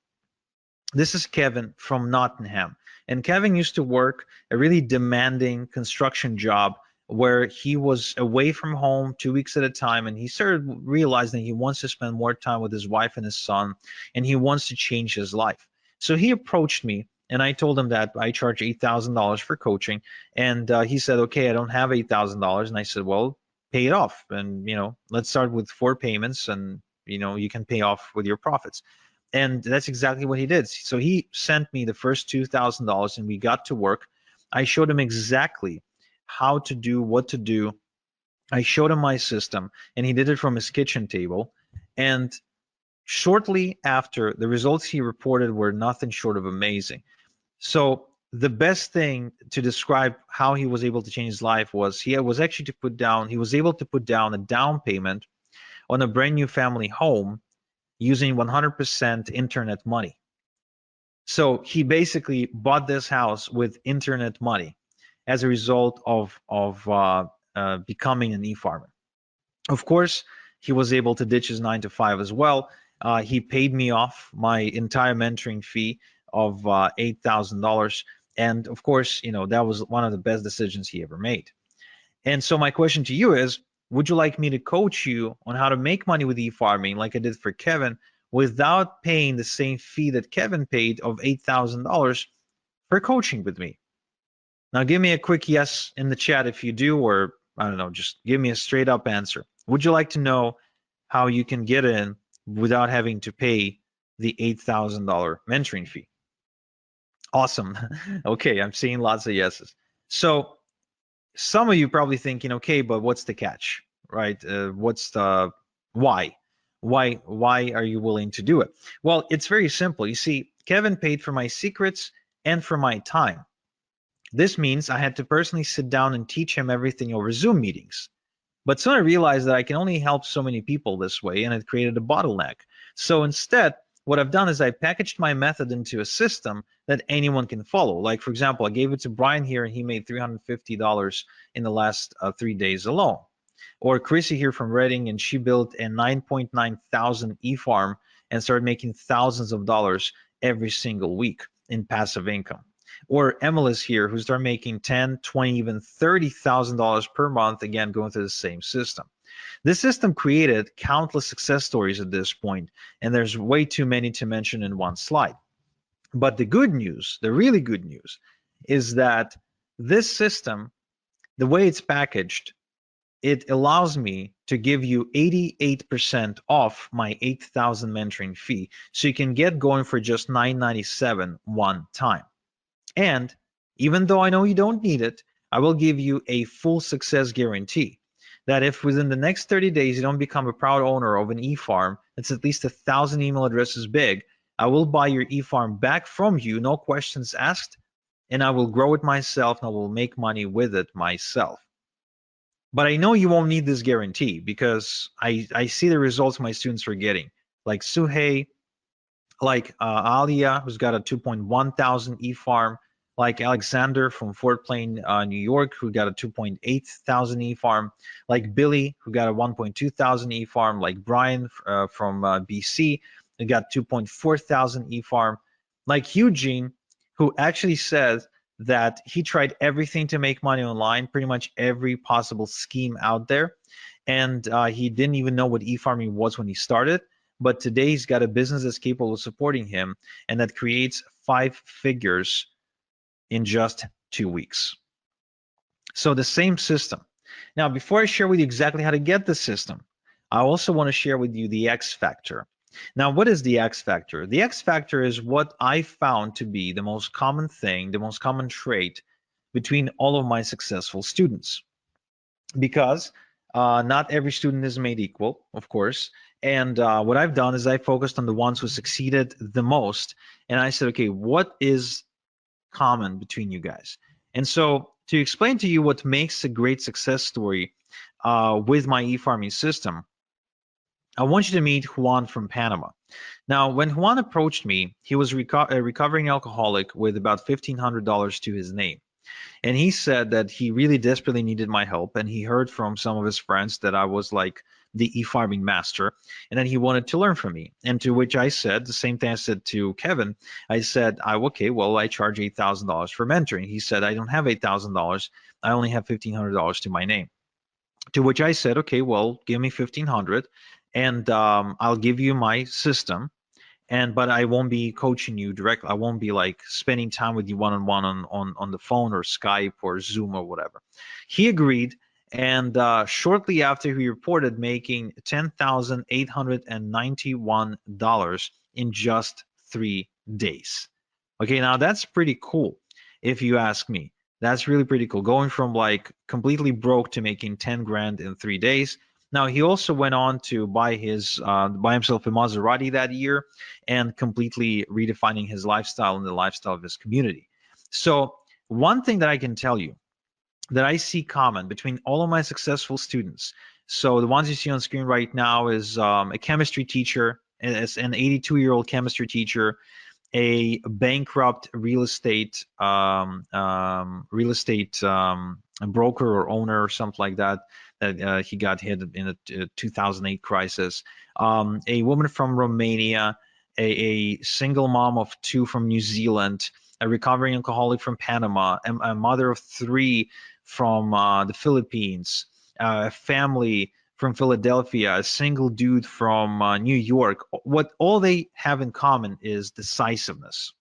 This is Kevin from Nottingham. And Kevin used to work a really demanding construction job where he was away from home 2 weeks at a time, and he started realizing he wants to spend more time with his wife and his son, and he wants to change his life. So he approached me, and I told him that I charge $8,000 for coaching, and he said, okay, I don't have $8,000. And I said, well, pay it off, and let's start with 4 payments, and you can pay off with your profits. And that's exactly what he did. So he sent me the first $2,000, and we got to work. I showed him exactly how to do what to do. I showed him my system, and he did it from his kitchen table. And shortly after, the results he reported were nothing short of amazing. So the best thing to describe how he was able to change his life was he was able to put down a down payment on a brand new family home using 100% internet money. So he basically bought this house with internet money as a result of becoming an e-farmer. Of course, he was able to ditch his 9 to 5 as well. He paid me off my entire mentoring fee of $8,000. And of course, that was one of the best decisions he ever made. And so my question to you is, would you like me to coach you on how to make money with e-farming like I did for Kevin without paying the same fee that Kevin paid of $8,000 for coaching with me? Now give me a quick yes in the chat if you do, or I don't know, just give me a straight up answer. Would you like to know how you can get in without having to pay the $8,000 mentoring fee? Awesome. Okay, I'm seeing lots of yeses. So some of you probably thinking, okay, but what's the catch, right? What's the why? Why are you willing to do it? Well, it's very simple. You see, Kevin paid for my secrets and for my time. This means I had to personally sit down and teach him everything over Zoom meetings. But soon I realized that I can only help so many people this way, and it created a bottleneck. So instead, what I've done is I packaged my method into a system that anyone can follow. Like, for example, I gave it to Brian here, and he made $350 in the last 3 days alone. Or Chrissy here from Reading, and she built a 9.9 thousand e-farm and started making thousands of dollars every single week in passive income. Or Emily's here, who started making $10, $20, even $30,000 per month, again, going through the same system. This system created countless success stories at this point, and there's way too many to mention in one slide. But the good news, the really good news, is that this system, the way it's packaged, it allows me to give you 88% off my 8,000 mentoring fee. So you can get going for just $997 one time. And even though I know you don't need it, I will give you a full success guarantee that if within the next 30 days you don't become a proud owner of an e-farm that's at least 1,000 email addresses big, I will buy your e-farm back from you, no questions asked, and I will grow it myself and I will make money with it myself. But I know you won't need this guarantee because I see the results my students are getting, like Suhei, like Alia, who's got a 2.1 thousand e-farm, like Alexander from Fort Plain, New York, who got a 2.8 thousand e-farm, like Billy, who got a 1.2 thousand e-farm, like Brian from BC, who got 2.4 thousand e-farm, like Eugene, who actually says that he tried everything to make money online, pretty much every possible scheme out there, and he didn't even know what e-farming was when he started. But today he's got a business that's capable of supporting him, and that creates 5 figures in just 2 weeks. So the same system. Now, before I share with you exactly how to get the system, I also want to share with you the X factor. Now, what is the X factor? The X factor is what I found to be the most common thing, the most common trait between all of my successful students. Because not every student is made equal, of course. And what I've done is I focused on the ones who succeeded the most. And I said, okay, what is common between you guys? And so to explain to you what makes a great success story with my e-farming system, I want you to meet Juan from Panama. Now, when Juan approached me, he was a recovering alcoholic with about $1,500 to his name. And he said that he really desperately needed my help, and he heard from some of his friends that I was like the e-farming master, and then he wanted to learn from me. And to which I said the same thing I said to Kevin. I said, okay, well, I charge $8,000 for mentoring. He said, I don't have $8,000. I only have $1,500 to my name. To which I said, okay, well, give me $1,500, and I'll give you my system. But I won't be coaching you directly. I won't be like spending time with you one-on-one on the phone or Skype or Zoom or whatever. He agreed, and shortly after, he reported making $10,891 in just 3 days. Okay, now that's pretty cool, if you ask me. That's really pretty cool. Going from like completely broke to making 10 grand in 3 days. Now, he also went on to buy himself a Maserati that year, and completely redefining his lifestyle and the lifestyle of his community. So one thing that I can tell you that I see common between all of my successful students, so the ones you see on screen right now is a chemistry teacher, as an 82-year-old chemistry teacher, a bankrupt real estate broker or owner or something like that. He got hit in a 2008 crisis. A woman from Romania, a single mom of 2 from New Zealand, a recovering alcoholic from Panama, a mother of 3 from the Philippines, a family from Philadelphia, a single dude from New York. What all they have in common is decisiveness.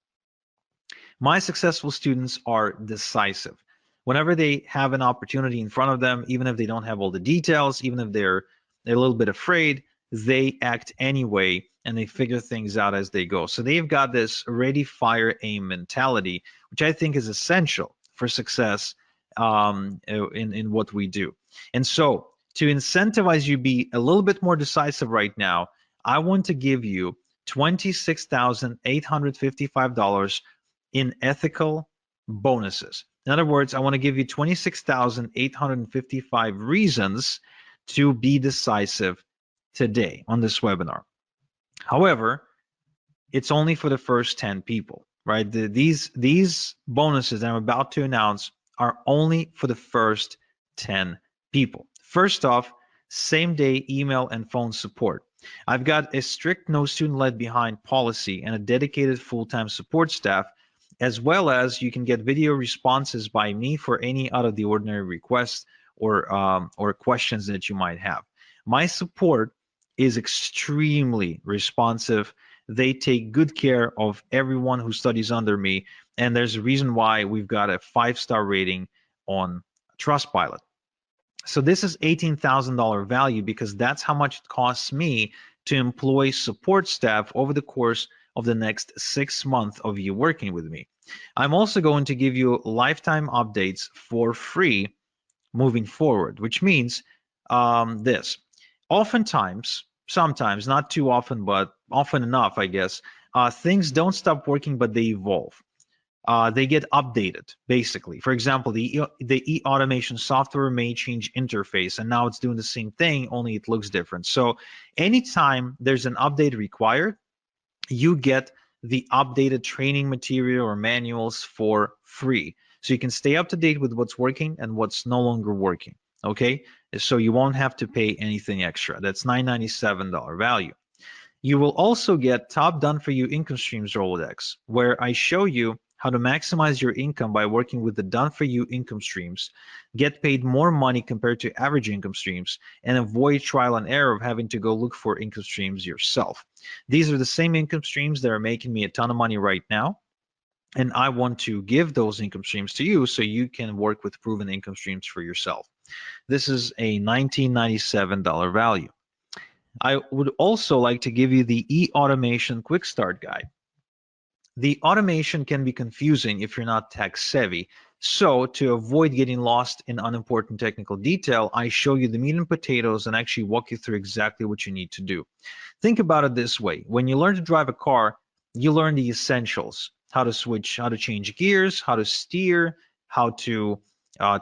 My successful students are decisive. Whenever they have an opportunity in front of them, even if they don't have all the details, even if they're a little bit afraid, they act anyway, and they figure things out as they go. So they've got this ready, fire, aim mentality, which I think is essential for success in what we do. And so to incentivize you be a little bit more decisive right now, I want to give you $26,855 in ethical bonuses. In other words, I want to give you 26,855 reasons to be decisive today on this webinar. However, it's only for the first 10 people, right? These bonuses that I'm about to announce are only for the first 10 people. First off, same-day email and phone support. I've got a strict no student left behind policy and a dedicated full-time support staff, as well as you can get video responses by me for any out of the ordinary requests or questions that you might have. My support is extremely responsive. They take good care of everyone who studies under me, and there's a reason why we've got a 5-star rating on Trustpilot. So this is $18,000 value because that's how much it costs me to employ support staff over the course of the next 6 months of you working with me. I'm also going to give you lifetime updates for free moving forward, which means this. Oftentimes, sometimes, not too often, but often enough, I guess, things don't stop working, but they evolve. They get updated, basically. For example, the e-automation software may change interface, and now it's doing the same thing, only it looks different. So anytime there's an update required, you get the updated training material or manuals for free. So you can stay up to date with what's working and what's no longer working, okay? So you won't have to pay anything extra. That's $997 value. You will also get Top Done For You Income Streams Rolodex, where I show you how to maximize your income by working with the Done For You income streams, get paid more money compared to average income streams, and avoid trial and error of having to go look for income streams yourself. These are the same income streams that are making me a ton of money right now, and I want to give those income streams to you so you can work with proven income streams for yourself. This is a $1997 value. I would also like to give you the e-automation quick start guide. The automation can be confusing if you're not tech savvy. So to avoid getting lost in unimportant technical detail, I show you the meat and potatoes and actually walk you through exactly what you need to do. Think about it this way. When you learn to drive a car, you learn the essentials: how to switch, how to change gears, how to steer, how to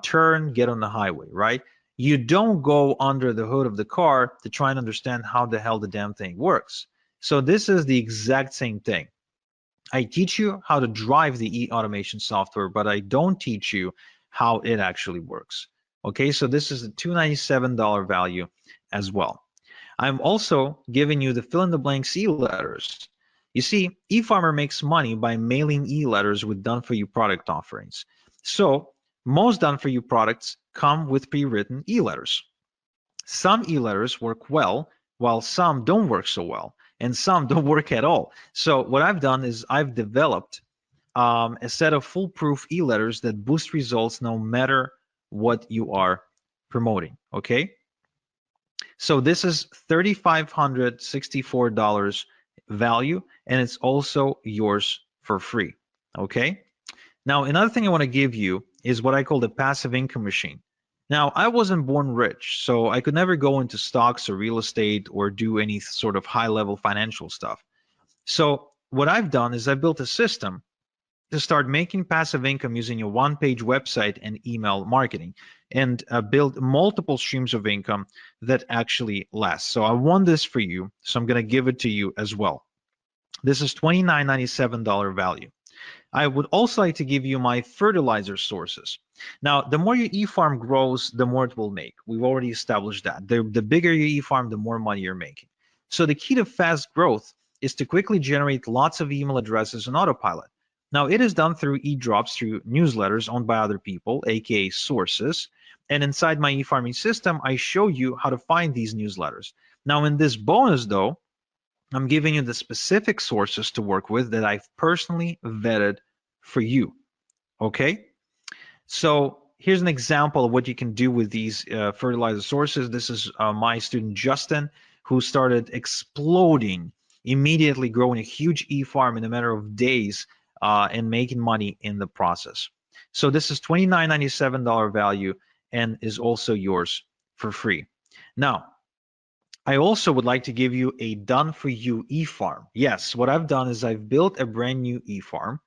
turn, get on the highway, right? You don't go under the hood of the car to try and understand how the hell the damn thing works. So this is the exact same thing. I teach you how to drive the e-automation software, but I don't teach you how it actually works. Okay, so this is a $297 value as well. I'm also giving you the fill-in-the-blanks e-letters. You see, eFarmer makes money by mailing e-letters with done-for-you product offerings. So most done-for-you products come with pre-written e-letters. Some e-letters work well, while some don't work so well, and some don't work at all. So what I've done is I've developed a set of foolproof e-letters that boost results no matter what you are promoting, okay? So this is $3,564 value, and it's also yours for free, okay? Now, another thing I want to give you is what I call the passive income machine. Now, I wasn't born rich, so I could never go into stocks or real estate or do any sort of high-level financial stuff. So what I've done is I built a system to start making passive income using a one-page website and email marketing, and build multiple streams of income that actually last. So I want this for you, so I'm going to give it to you as well. This is $29.97 value. I would also like to give you my fertilizer sources. Now, the more your e-farm grows, the more it will make. We've already established that. The bigger your e-farm, the more money you're making. So the key to fast growth is to quickly generate lots of email addresses on autopilot. Now, it is done through e-drops, through newsletters owned by other people, aka sources. And inside my e-farming system, I show you how to find these newsletters. Now, in this bonus, though, I'm giving you the specific sources to work with that I've personally vetted for you, okay? So here's an example of what you can do with these fertilizer sources. This is my student Justin, who started exploding, immediately growing a huge e-farm in a matter of days and making money in the process. So this is $29.97 value and is also yours for free. Now, I also would like to give you a done-for-you e-farm. Yes, what I've done is I've built a brand new e-farm,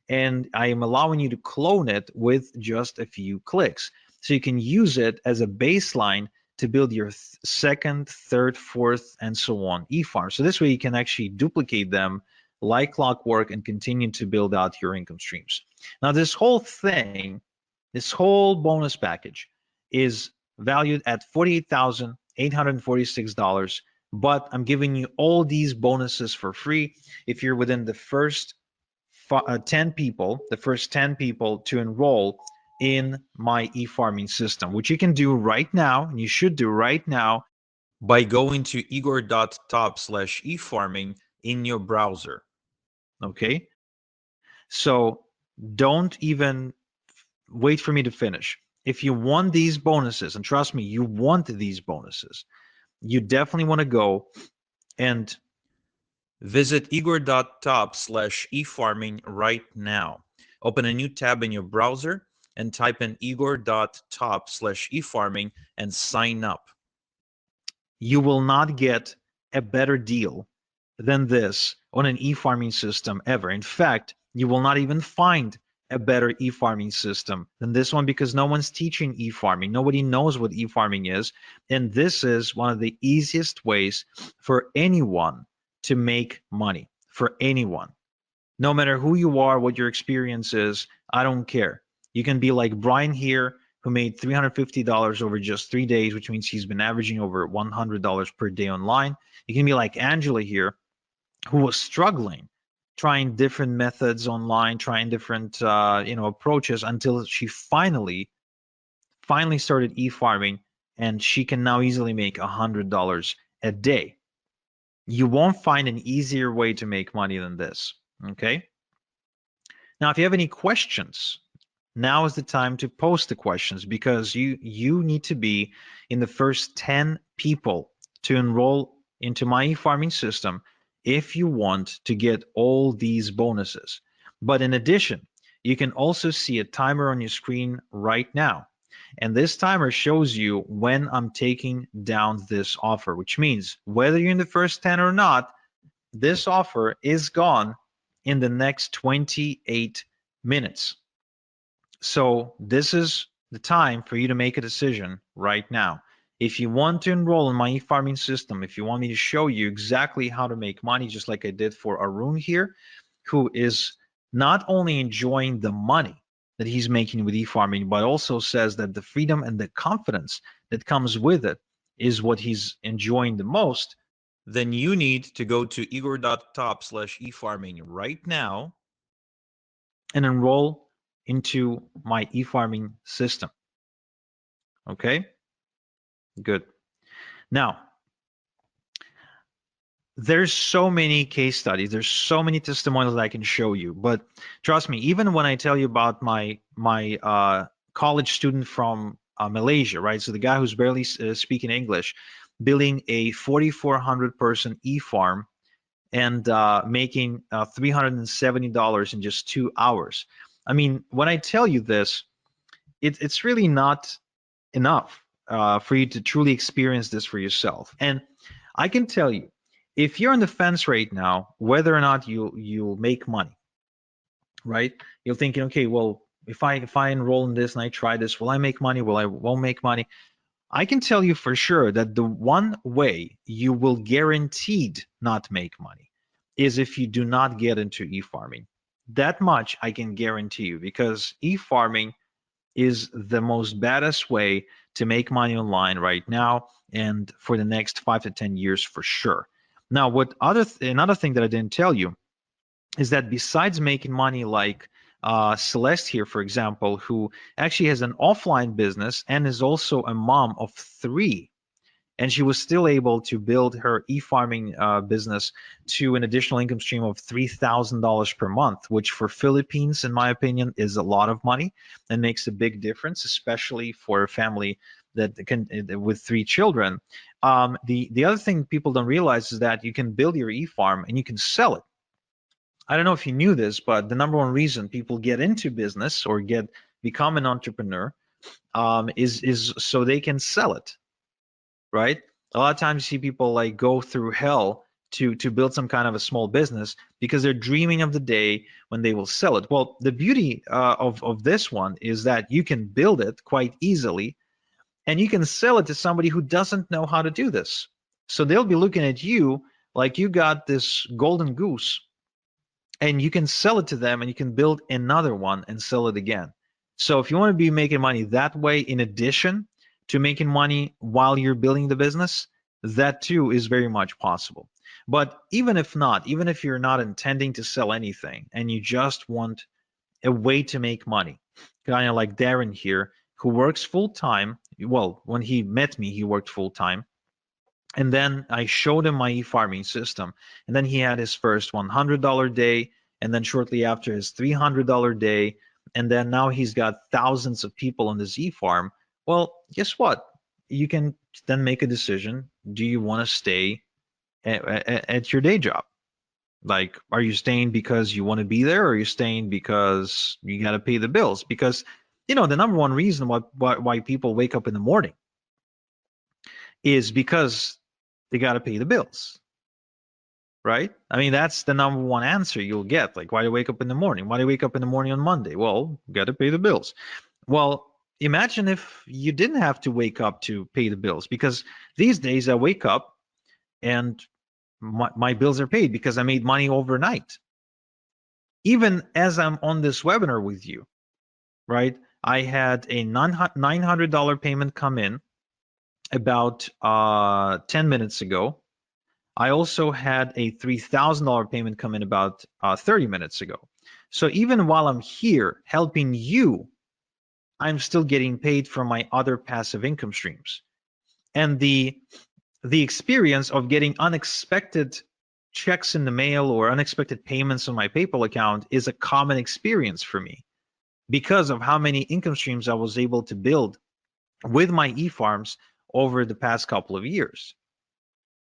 and I am allowing you to clone it with just a few clicks. So you can use it as a baseline to build your second, third, fourth, and so on e-farm. So this way you can actually duplicate them like clockwork and continue to build out your income streams. Now this whole thing, this whole bonus package is valued at $48,846, but I'm giving you all these bonuses for free if you're within the first 10 people, to enroll in my e-farming system, which you can do right now, and you should do right now by going to igor.top/efarming in your browser. Okay? So don't even wait for me to finish. If you want these bonuses, and trust me, you want these bonuses, you definitely want to go and visit igor.top/efarming right now. Open a new tab in your browser and type in igor.top/efarming and sign up. You will not get a better deal than this on an e-farming system ever. In fact, you will not even find a better e-farming system than this one because no one's teaching e-farming. Nobody knows what e-farming is. And this is one of the easiest ways for anyone to make money, for anyone. No matter who you are, what your experience is, I don't care. You can be like Brian here, who made $350 over just 3 days, which means he's been averaging over $100 per day online. You can be like Angela here, who was struggling, trying different methods online, trying different approaches until she finally started e-farming, and she can now easily make $100 a day. You won't find an easier way to make money than this. Okay. Now, if you have any questions, now is the time to post the questions because you need to be in the first 10 people to enroll into my e-farming system if you want to get all these bonuses. But in addition, you can also see a timer on your screen right now. And this timer shows you when I'm taking down this offer, which means whether you're in the first 10 or not, this offer is gone in the next 28 minutes. So this is the time for you to make a decision right now. If you want to enroll in my e-farming system, if you want me to show you exactly how to make money, just like I did for Arun here, who is not only enjoying the money that he's making with e-farming, but also says that the freedom and the confidence that comes with it is what he's enjoying the most, then you need to go to igor.top/efarming right now and enroll into my e-farming system. Okay, good. Now, there's so many case studies, there's so many testimonials that I can show you, but trust me, even when I tell you about my college student from Malaysia, right? So the guy who's barely speaking English, building a 4,400 person e-farm and making $370 in just 2 hours. I mean, when I tell you this, it's really not enough for you to truly experience this for yourself. And I can tell you, if you're on the fence right now, whether or not you'll make money, right? You're thinking, okay, well, if I enroll in this and I try this, will I make money? Will I won't make money? I can tell you for sure that the one way you will guaranteed not make money is if you do not get into e-farming. That much I can guarantee you, because e-farming is the most baddest way to make money online right now and for the next 5 to 10 years for sure. Now, another thing that I didn't tell you is that besides making money like Celeste here, for example, who actually has an offline business and is also a mom of 3, and she was still able to build her e-farming business to an additional income stream of $3,000 per month, which for Philippines, in my opinion, is a lot of money and makes a big difference, especially for a family that can with 3 children. The other thing people don't realize is that you can build your e-farm and you can sell it. I don't know if you knew this, but the number one reason people get into business or become an entrepreneur is so they can sell it, right? A lot of times you see people like go through hell to build some kind of a small business because they're dreaming of the day when they will sell it. Well, the beauty of this one is that you can build it quite easily and you can sell it to somebody who doesn't know how to do this. So they'll be looking at you like you got this golden goose, and you can sell it to them and you can build another one and sell it again. So if you want to be making money that way, in addition to making money while you're building the business, that too is very much possible. But even if not, even if you're not intending to sell anything and you just want a way to make money, kind of like Darren here, who works full time. Well, when he met me, he worked full time. And then I showed him my e-farming system. And then he had his first $100 day, and then shortly after his $300 day. And then now he's got thousands of people on this e-farm. Well, guess what? You can then make a decision. Do you want to stay at your day job? Like, are you staying because you want to be there, or are you staying because you got to pay the bills? Because, the number one reason why people wake up in the morning is because they got to pay the bills, right? I mean, that's the number one answer you'll get. Like, why do you wake up in the morning? Why do you wake up in the morning on Monday? Well, got to pay the bills. Well, imagine if you didn't have to wake up to pay the bills, because these days I wake up and my bills are paid because I made money overnight. Even as I'm on this webinar with you, right? I had a $900 payment come in about 10 minutes ago. I also had a $3,000 payment come in about 30 minutes ago. So even while I'm here helping you, I'm still getting paid from my other passive income streams. And the experience of getting unexpected checks in the mail or unexpected payments on my PayPal account is a common experience for me because of how many income streams I was able to build with my e-farms over the past couple of years.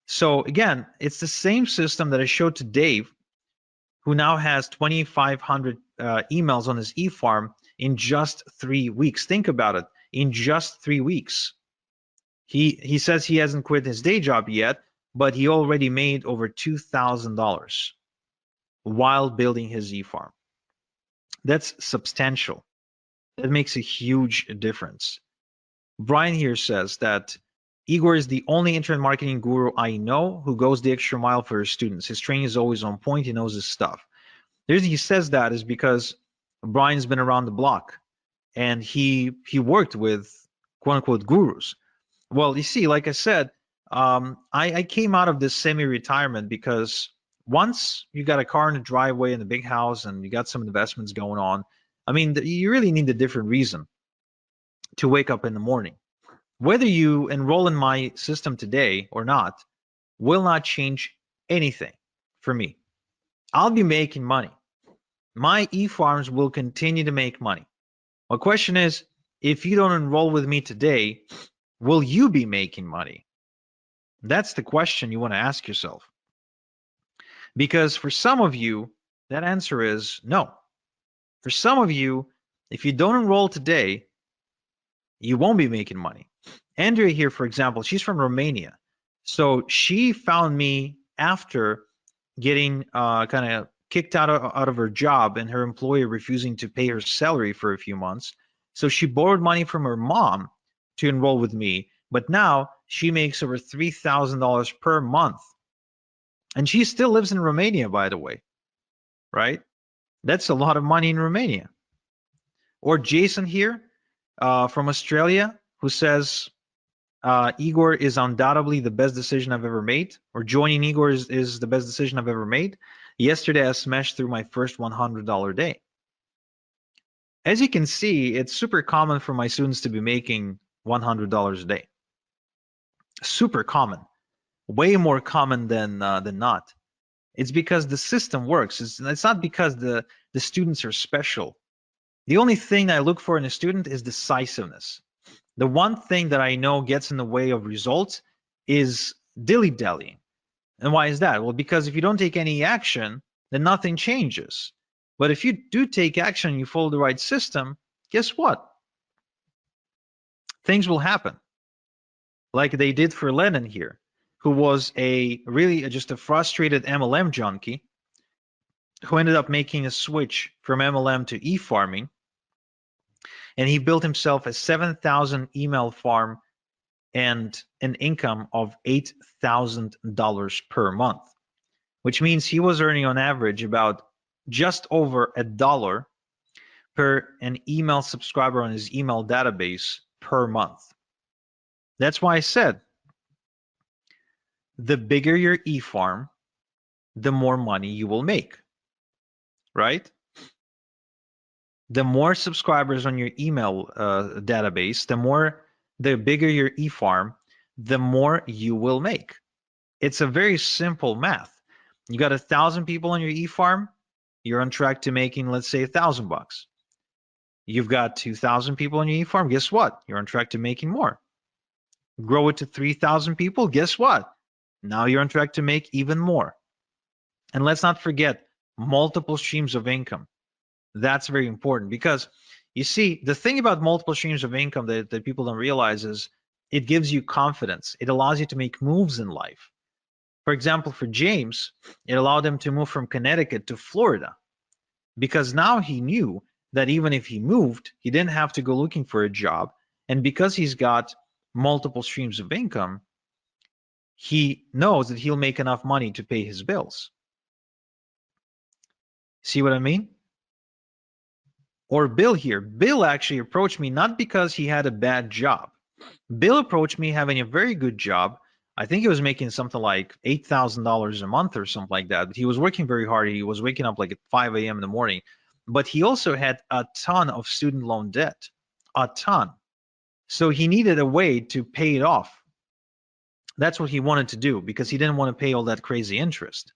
So again, it's the same system that I showed to Dave, who now has 2,500 emails on his e-farm in just 3 weeks. Think about it, in just 3 weeks. He says he hasn't quit his day job yet, but he already made over $2,000 while building his e-farm. That's substantial. That makes a huge difference. Brian here says that Igor is the only internet marketing guru I know who goes the extra mile for his students. His training is always on point. He knows his stuff. The reason he says that is because Brian's been around the block and he worked with quote unquote gurus. Well, you see, like I said, I came out of this semi-retirement because once you got a car in the driveway and a big house and you got some investments going on, I mean, you really need a different reason to wake up in the morning. Whether you enroll in my system today or not will not change anything for me. I'll be making money. My e-farms will continue to make money. My question is, if you don't enroll with me today, will you be making money? That's the question you want to ask yourself. Because for some of you, that answer is no. For some of you, if you don't enroll today, you won't be making money. Andrea here, for example, she's from Romania. So she found me after getting kind of kicked out of her job and her employer refusing to pay her salary for a few months. So she borrowed money from her mom to enroll with me. But now she makes over $3,000 per month. And she still lives in Romania, by the way, right? That's a lot of money in Romania. Or Jason here from Australia, who says, Igor is undoubtedly the best decision I've ever made, or joining Igor is the best decision I've ever made. Yesterday, I smashed through my first $100 day. As you can see, it's super common for my students to be making $100 a day. Super common, way more common than not. It's because the system works. It's not because the students are special. The only thing I look for in a student is decisiveness. The one thing that I know gets in the way of results is dilly-dallying. And why is that? Well, because if you don't take any action, then nothing changes. But if you do take action and you follow the right system, guess what? Things will happen. Like they did for Lennon here, who was just a frustrated MLM junkie who ended up making a switch from MLM to e-farming. And he built himself a 7,000 email farm and an income of $8,000 per month, which means he was earning on average about just over $1 per an email subscriber on his email database per month. That's why I said, the bigger your e-farm, the more money you will make, right? The more subscribers on your email database, the bigger your e-farm, the more you will make. It's a very simple math. You got 1,000 people on your e-farm, you're on track to making, let's say, $1,000. You've got 2,000 people on your e-farm, guess what? You're on track to making more. Grow it to 3,000 people, guess what? Now you're on track to make even more. And let's not forget multiple streams of income. That's very important, because you see, the thing about multiple streams of income that people don't realize is it gives you confidence. It allows you to make moves in life. For example, for James, it allowed him to move from Connecticut to Florida, because now he knew that even if he moved, he didn't have to go looking for a job. And because he's got multiple streams of income, he knows that he'll make enough money to pay his bills. See what I mean? Or Bill here. Bill actually approached me not because he had a bad job. Bill approached me having a very good job. I think he was making something like $8,000 a month or something like that. But he was working very hard. He was waking up like at 5 a.m. in the morning. But he also had a ton of student loan debt, a ton. So he needed a way to pay it off. That's what he wanted to do, because he didn't want to pay all that crazy interest.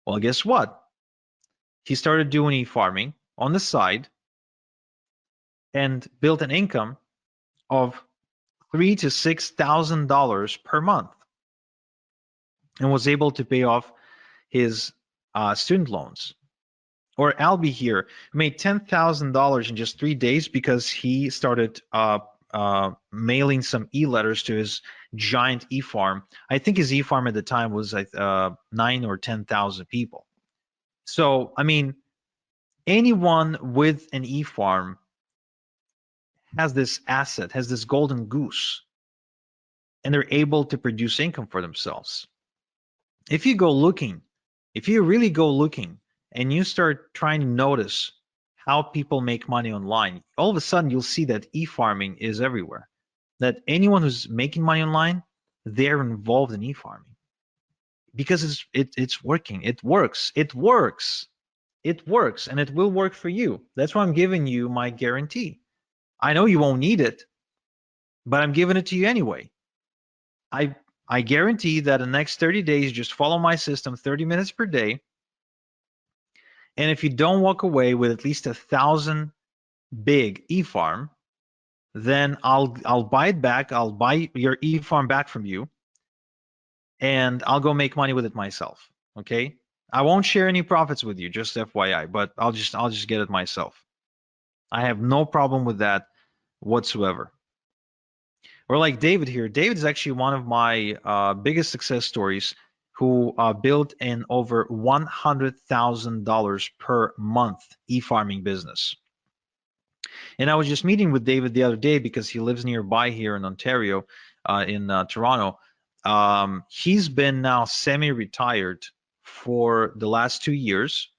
Well, guess what? He started doing e-farming on the side and built an income of $3,000 to $6,000 per month, and was able to pay off his student loans. Or Albie here made $10,000 in just 3 days because he started mailing some e-letters to his giant e-farm. I think his e-farm at the time was 9 or 10,000 people. So, I mean, anyone with an e-farm has this asset, has this golden goose, and they're able to produce income for themselves. If you go looking, if you really go looking and you start trying to notice how people make money online, all of a sudden you'll see that e-farming is everywhere. That anyone who's making money online, they're involved in e-farming, because it's working. It works. It works. It works, and it will work for you. That's why I'm giving you my guarantee. I know you won't need it, but I'm giving it to you anyway. I guarantee that in the next 30 days, just follow my system 30 minutes per day. And if you don't walk away with at least 1,000 big e-farm, then I'll buy it back. I'll buy your e-farm back from you, and I'll go make money with it myself. Okay? I won't share any profits with you, just FYI, but I'll just get it myself. I have no problem with that whatsoever. Or like David here. David is actually one of my biggest success stories, who built an over $100,000 per month e-farming business. And I was just meeting with David the other day because he lives nearby here in Ontario, in Toronto. He's been now semi-retired for the last 2 years,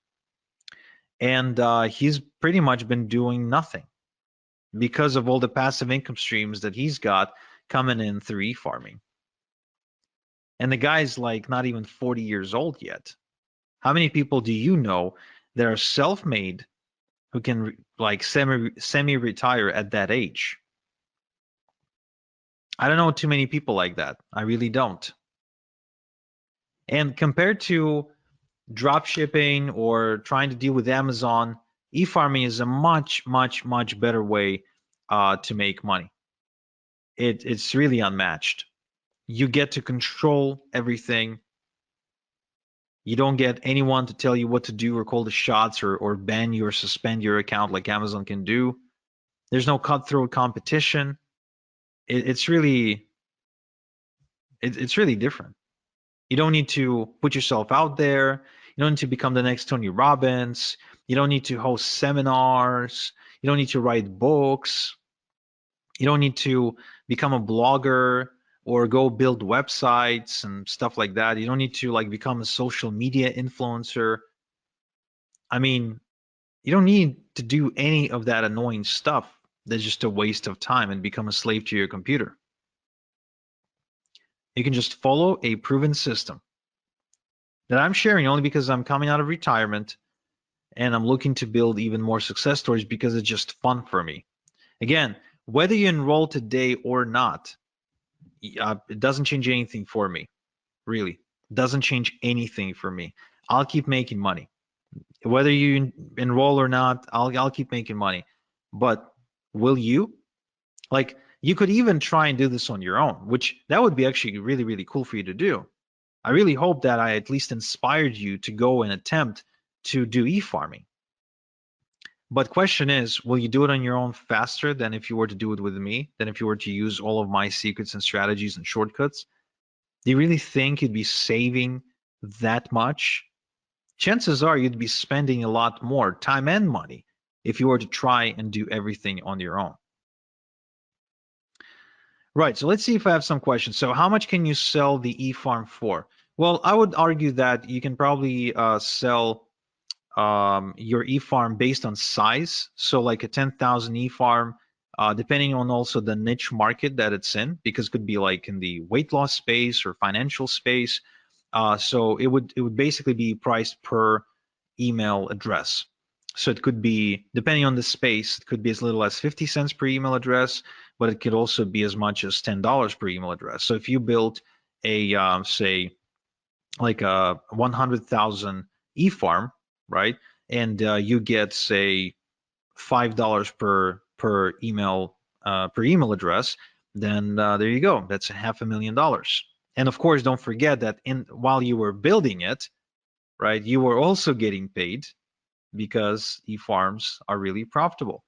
and he's pretty much been doing nothing because of all the passive income streams that he's got coming in through e-farming. And the guy's like not even 40 years old yet. How many people do you know that are self-made who can like semi-retire at that age? I don't know too many people like that. I really don't. And compared to drop shipping or trying to deal with Amazon, e-farming is a much, much, much better way to make money. It's really unmatched. You get to control everything. You don't get anyone to tell you what to do or call the shots or ban you or suspend your account like Amazon can do. There's no cutthroat competition. It's really different. You don't need to put yourself out there. You don't need to become the next Tony Robbins. You don't need to host seminars. You don't need to write books. You don't need to become a blogger or go build websites and stuff like that. You don't need to like become a social media influencer. I mean, you don't need to do any of that annoying stuff that's just a waste of time and become a slave to your computer. You can just follow a proven system that I'm sharing only because I'm coming out of retirement and I'm looking to build even more success stories because it's just fun for me. Again, whether you enroll today or not, it doesn't change anything for me. really. Doesn't change anything for me. I'll keep making money. Whether you enroll or not, I'll keep making money. But will you? Like, you could even try and do this on your own, which that would be actually really, really cool for you to do. I really hope that I at least inspired you to go and attempt to do e-farming. But question is, will you do it on your own faster than if you were to do it with me, than if you were to use all of my secrets and strategies and shortcuts? Do you really think you'd be saving that much? Chances are you'd be spending a lot more time and money if you were to try and do everything on your own. Right, so let's see if I have some questions. So how much can you sell the e-farm for? Well, I would argue that you can probably sell your e-farm based on size. So like a 10,000 e-farm, depending on also the niche market that it's in, because it could be like in the weight loss space or financial space. So it would basically be priced per email address. So it could be, depending on the space, it could be as little as 50 cents per email address, but it could also be as much as $10 per email address. So if you built a, say, like a 100,000 e-farm, right, and you get, say, $5 per email address, then there you go. That's $500,000. And of course, don't forget that while you were building it, right, you were also getting paid, because e-farms are really profitable,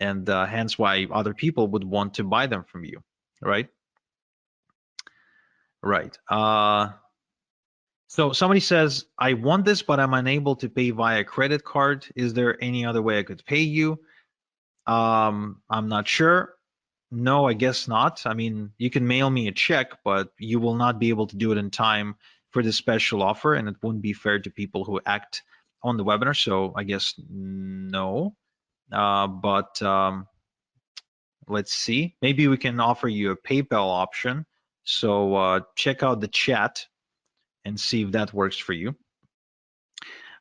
and hence why other people would want to buy them from you, right? Right. So somebody says, I want this, but I'm unable to pay via credit card. Is there any other way I could pay you? I'm not sure. No, I guess not. I mean, you can mail me a check, but you will not be able to do it in time for this special offer, and it wouldn't be fair to people who act on the webinar. So I guess no. But let's see. Maybe we can offer you a PayPal option. So check out the chat and see if that works for you.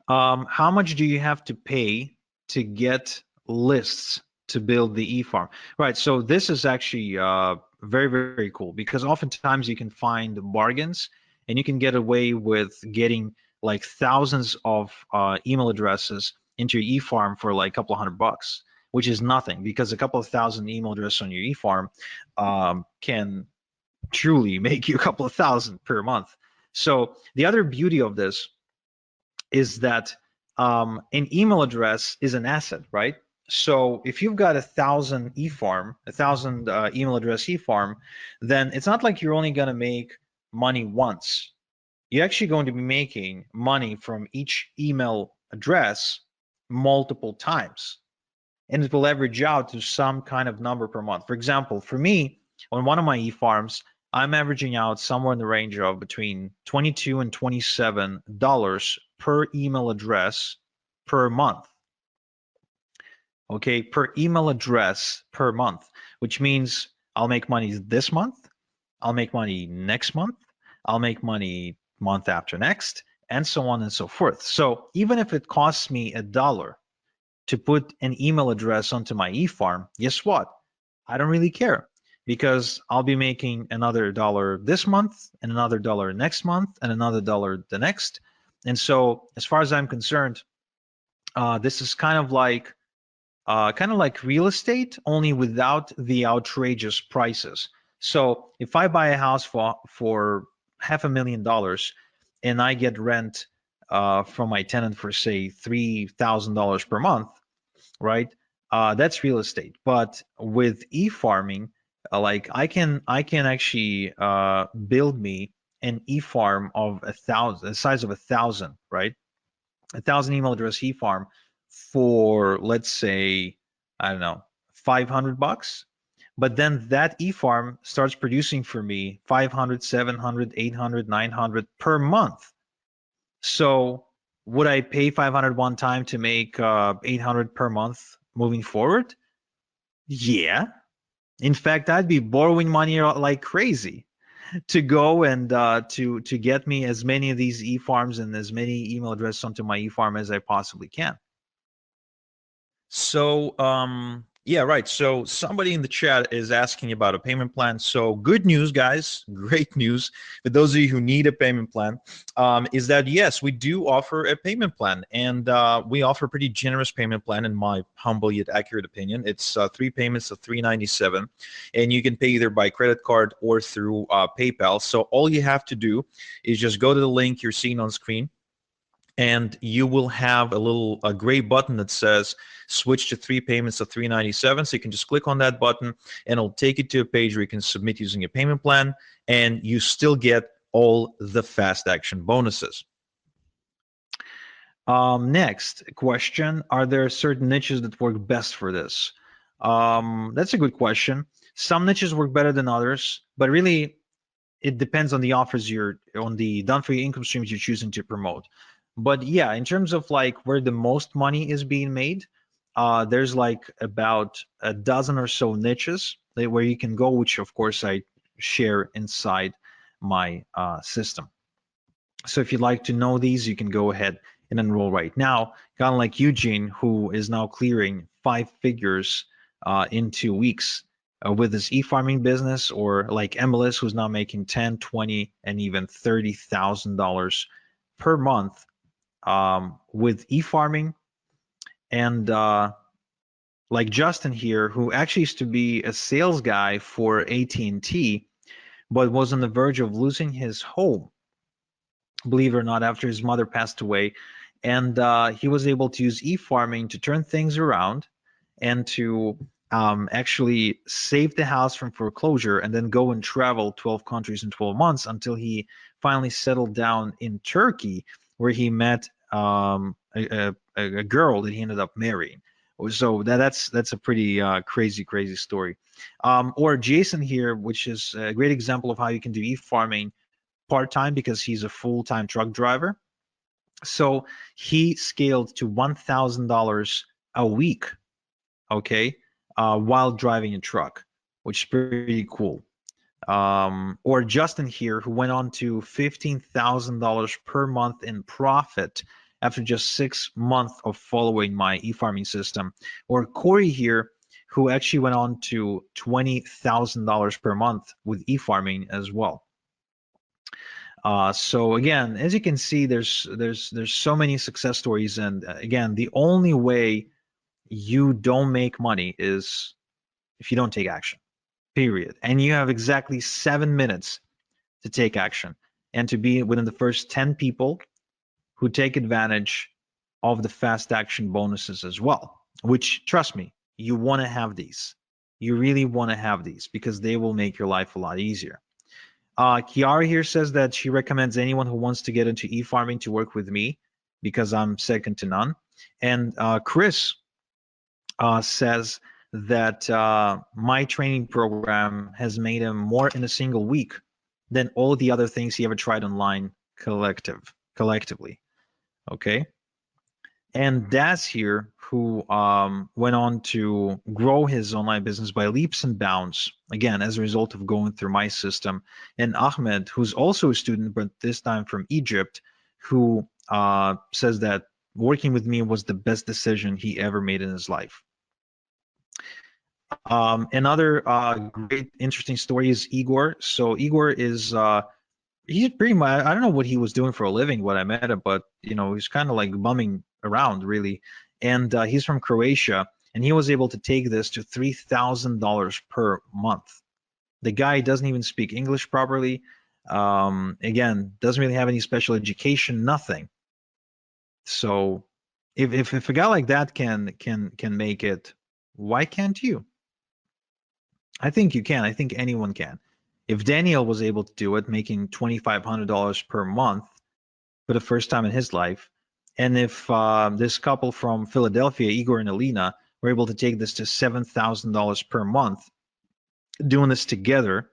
How much do you have to pay to get lists to build the e-farm? Right, so this is actually very, very cool, because oftentimes you can find bargains and you can get away with getting like thousands of email addresses into your e-farm for like a couple of $100, which is nothing, because a couple of thousand email addresses on your e-farm can truly make you a couple of thousand per month. So the other beauty of this is that an email address is an asset, right? So if you've got 1,000 e-farm, 1,000 email address e-farm, then it's not like you're only going to make money once. You're actually going to be making money from each email address multiple times, and it will average out to some kind of number per month. For example, for me, on one of my e-farms, I'm averaging out somewhere in the range of between $22 and $27 per email address per month. Okay, per email address per month, which means I'll make money this month, I'll make money next month, I'll make money month after next, and so on and so forth. So even if it costs me $1 to put an email address onto my e-farm, guess what? I don't really care, because I'll be making another $1 this month and another $1 next month and another $1 the next. And so as far as I'm concerned, this is kind of like real estate, only without the outrageous prices. So if I buy a house for $500,000 and I get rent from my tenant for, say, $3,000 per month, right? That's real estate. But with e-farming, like I can actually build me an e-farm of 1,000, the size of 1,000, right? 1,000 email address e-farm for, let's say, I don't know, $500. But then that e-farm starts producing for me 500, 700, 800, 900 per month. So would I pay 500 one time to make 800 per month moving forward? Yeah. In fact, I'd be borrowing money like crazy to go and to get me as many of these e-farms and as many email addresses onto my e-farm as I possibly can. So Yeah, right. So somebody in the chat is asking about a payment plan. So good news, guys. Great news for those of you who need a payment plan, is that yes, we do offer a payment plan, and we offer a pretty generous payment plan, in my humble yet accurate opinion. It's 3 payments of $397, and you can pay either by credit card or through PayPal. So all you have to do is just go to the link you're seeing on screen, and you will have a gray button that says switch to 3 payments of $397. So you can just click on that button, and it'll take you to a page where you can submit using a payment plan, and you still get all the fast action bonuses. Next question: are there certain niches that work best for this? That's a good question. Some niches work better than others, but really it depends on the offers on the done for you income streams you're choosing to promote. But yeah, in terms of like where the most money is being made, there's like about a dozen or so niches where you can go, which of course I share inside my system. So if you'd like to know these, you can go ahead and enroll right now. Kind of like Eugene, who is now clearing 5 figures in 2 weeks with his e-farming business, or like MLS, who's now making 10, 20, and even $30,000 per month with e-farming. And like Justin here, who actually used to be a sales guy for AT&T, but was on the verge of losing his home, believe it or not, after his mother passed away. And he was able to use e-farming to turn things around and to actually save the house from foreclosure, and then go and travel 12 countries in 12 months until he finally settled down in Turkey, where he met a girl that he ended up marrying. So that's a pretty crazy story. Or Jason here, which is a great example of how you can do e-farming part-time, because he's a full-time truck driver. So he scaled to $1,000 a week, okay, while driving a truck, which is pretty cool. Or Justin here, who went on to $15,000 per month in profit after just 6 months of following my e-farming system. Or Corey here, who actually went on to $20,000 per month with e-farming as well. So again, as you can see, there's so many success stories, and again, the only way you don't make money is if you don't take action, period. And you have exactly 7 minutes to take action and to be within the first 10 people who take advantage of the fast action bonuses as well, which, trust me, you want to have these. You really want to have these, because they will make your life a lot easier. Kiara here says that she recommends anyone who wants to get into e-farming to work with me, because I'm second to none. And Chris says that my training program has made him more in a single week than all the other things he ever tried online collectively. Okay. And Daz here, who went on to grow his online business by leaps and bounds, again, as a result of going through my system. And Ahmed, who's also a student, but this time from Egypt, who says that working with me was the best decision he ever made in his life. Another great, interesting story is Igor. So Igor is he's pretty much, I don't know what he was doing for a living when I met him, but you know, he's kind of like bumming around really. And he's from Croatia, and he was able to take this to $3,000 per month. The guy doesn't even speak English properly. Again, doesn't really have any special education, nothing. So if a guy like that can make it, why can't you? I think you can. I think anyone can. If Daniel was able to do it, making $2,500 per month for the first time in his life, and if this couple from Philadelphia, Igor and Alina, were able to take this to $7,000 per month, doing this together,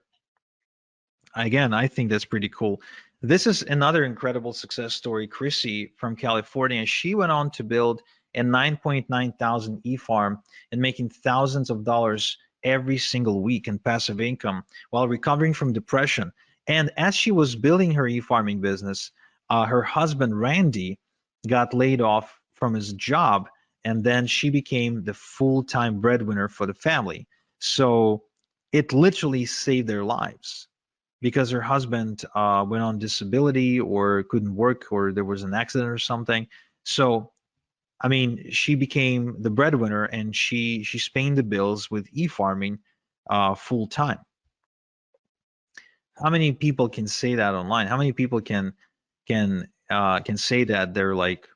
again, I think that's pretty cool. This is another incredible success story. Chrissy from California, she went on to build a 9.9 thousand e-farm and making thousands of dollars every single week in passive income while recovering from depression. And as she was building her e-farming business, her husband Randy got laid off from his job, and then she became the full-time breadwinner for the family. So it literally saved their lives because her husband went on disability or couldn't work or there was an accident or something. So I mean, she became the breadwinner and she's paying the bills with e-farming full time. How many people can say that online? How many people can say that they're like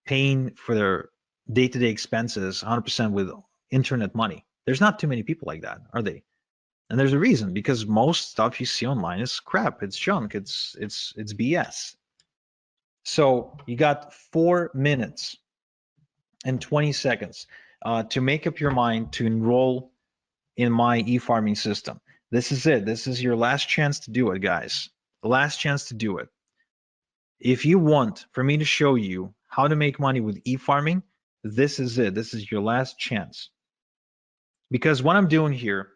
paying for their day-to-day expenses 100% with internet money? There's not too many people like that, are they? And there's a reason, because most stuff you see online is crap. It's junk. It's BS. So you got 4 minutes and 20 seconds to make up your mind to enroll in my e-farming system. This is it. This is your last chance to do it, guys. The last chance to do it. If you want for me to show you how to make money with e-farming, this is it. This is your last chance. Because what I'm doing here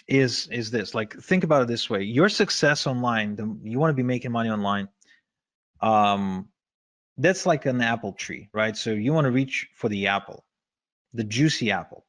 is this. Like, think about it this way. Your success online, you want to be making money online. That's like an apple tree, right? So you want to reach for the apple, the juicy apple.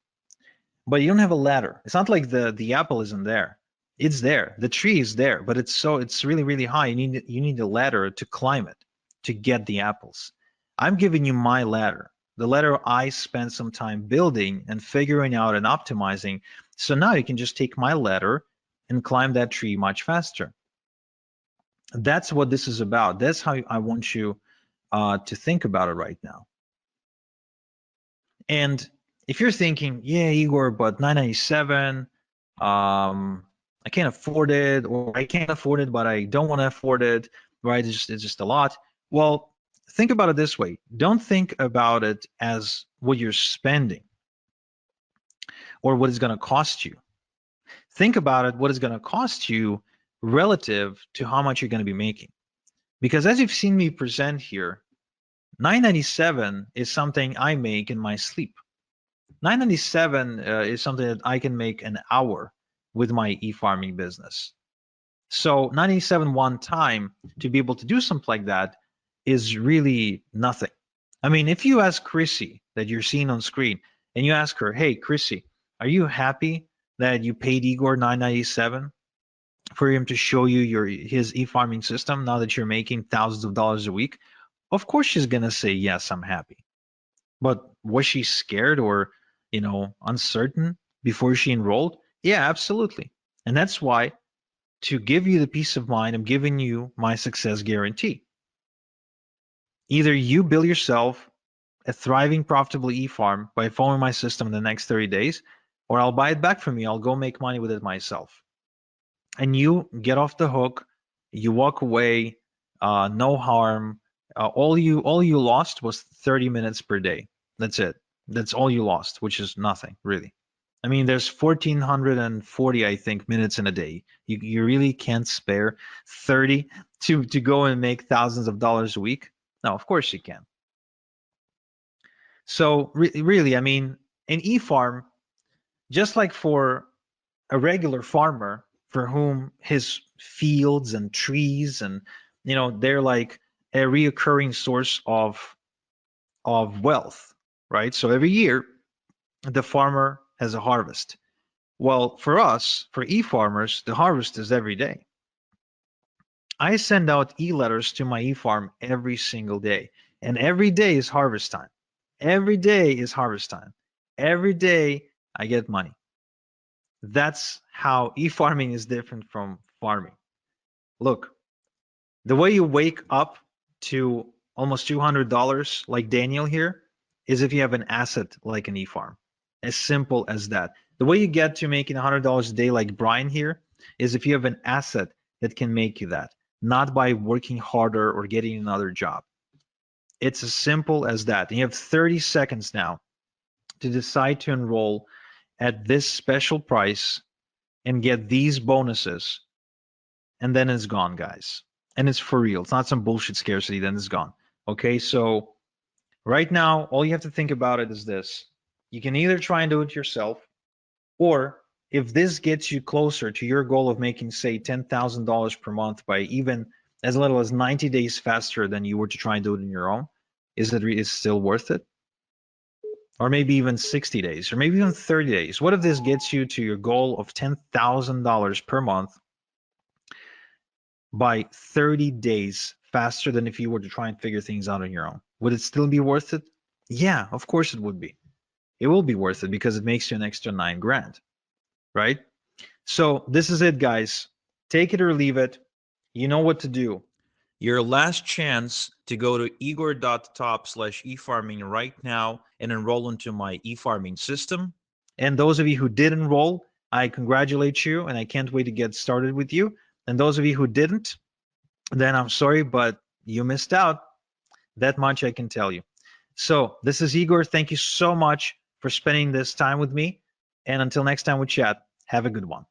But you don't have a ladder. It's not like the apple isn't there. It's there. The tree is there, but it's really, really high. You need a ladder to climb it to get the apples. I'm giving you my ladder, the ladder I spent some time building and figuring out and optimizing. So now you can just take my ladder and climb that tree much faster. That's what this is about. That's how I want you to think about it right now. And if you're thinking, yeah, Igor, but $997, I can't afford it, or I can't afford it, but I don't want to afford it, right? It's just a lot. Well, think about it this way. Don't think about it as what you're spending or what it's going to cost you. Think about it, what it's going to cost you relative to how much you're going to be making. Because as you've seen me present here, $997 is something I make in my sleep. $997 is something that I can make an hour with my e-farming business. So $997 one time to be able to do something like that is really nothing. I mean, if you ask Chrissy that you're seeing on screen and you ask her, hey, Chrissy, are you happy that you paid Igor $997 for him to show you his e-farming system now that you're making thousands of dollars a week? Of course she's gonna say, yes, I'm happy. But was she scared or uncertain before she enrolled? Yeah, absolutely. And that's why, to give you the peace of mind, I'm giving you my success guarantee. Either you build yourself a thriving, profitable e-farm by following my system in the next 30 days, or I'll buy it back from you. I'll go make money with it myself. And you get off the hook, you walk away, no harm. All you lost was 30 minutes per day. That's it. That's all you lost, which is nothing, really. I mean, there's 1,440, I think, minutes in a day. You really can't spare 30 to go and make thousands of dollars a week. No, of course you can. So really, I mean, an e-farm, just like for a regular farmer for whom his fields and trees and they're like a reoccurring source of wealth, right? So every year the farmer has a harvest. Well, for us, for e-farmers, the harvest is every day. I send out e-letters to my e-farm every single day, and every day is harvest time. Every day is harvest time. Every day I get money. That's how e-farming is different from farming. Look, the way you wake up to almost $200 like Daniel here is if you have an asset like an e-farm. As simple as that. The way you get to making $100 a day like Brian here is if you have an asset that can make you that, not by working harder or getting another job. It's as simple as that. And you have 30 seconds now to decide to enroll at this special price and get these bonuses, and then it's gone, guys. And it's for real. It's not some bullshit scarcity, then it's gone. Okay, so right now, all you have to think about it is this. You can either try and do it yourself, or if this gets you closer to your goal of making, say, $10,000 per month by even as little as 90 days faster than you were to try and do it on your own, is it still worth it? or maybe even 60 days, or maybe even 30 days. What if this gets you to your goal of $10,000 per month by 30 days faster than if you were to try and figure things out on your own? Would it still be worth it? Yeah, of course it would be. It will be worth it because it makes you an extra 9 grand, right? So this is it, guys. Take it or leave it. You know what to do. Your last chance to go to igor.top/efarming right now and enroll into my efarming system. And those of you who did enroll, I congratulate you and I can't wait to get started with you. And those of you who didn't, then I'm sorry, but you missed out. That much I can tell you. So this is Igor. Thank you so much for spending this time with me. And until next time we chat, have a good one.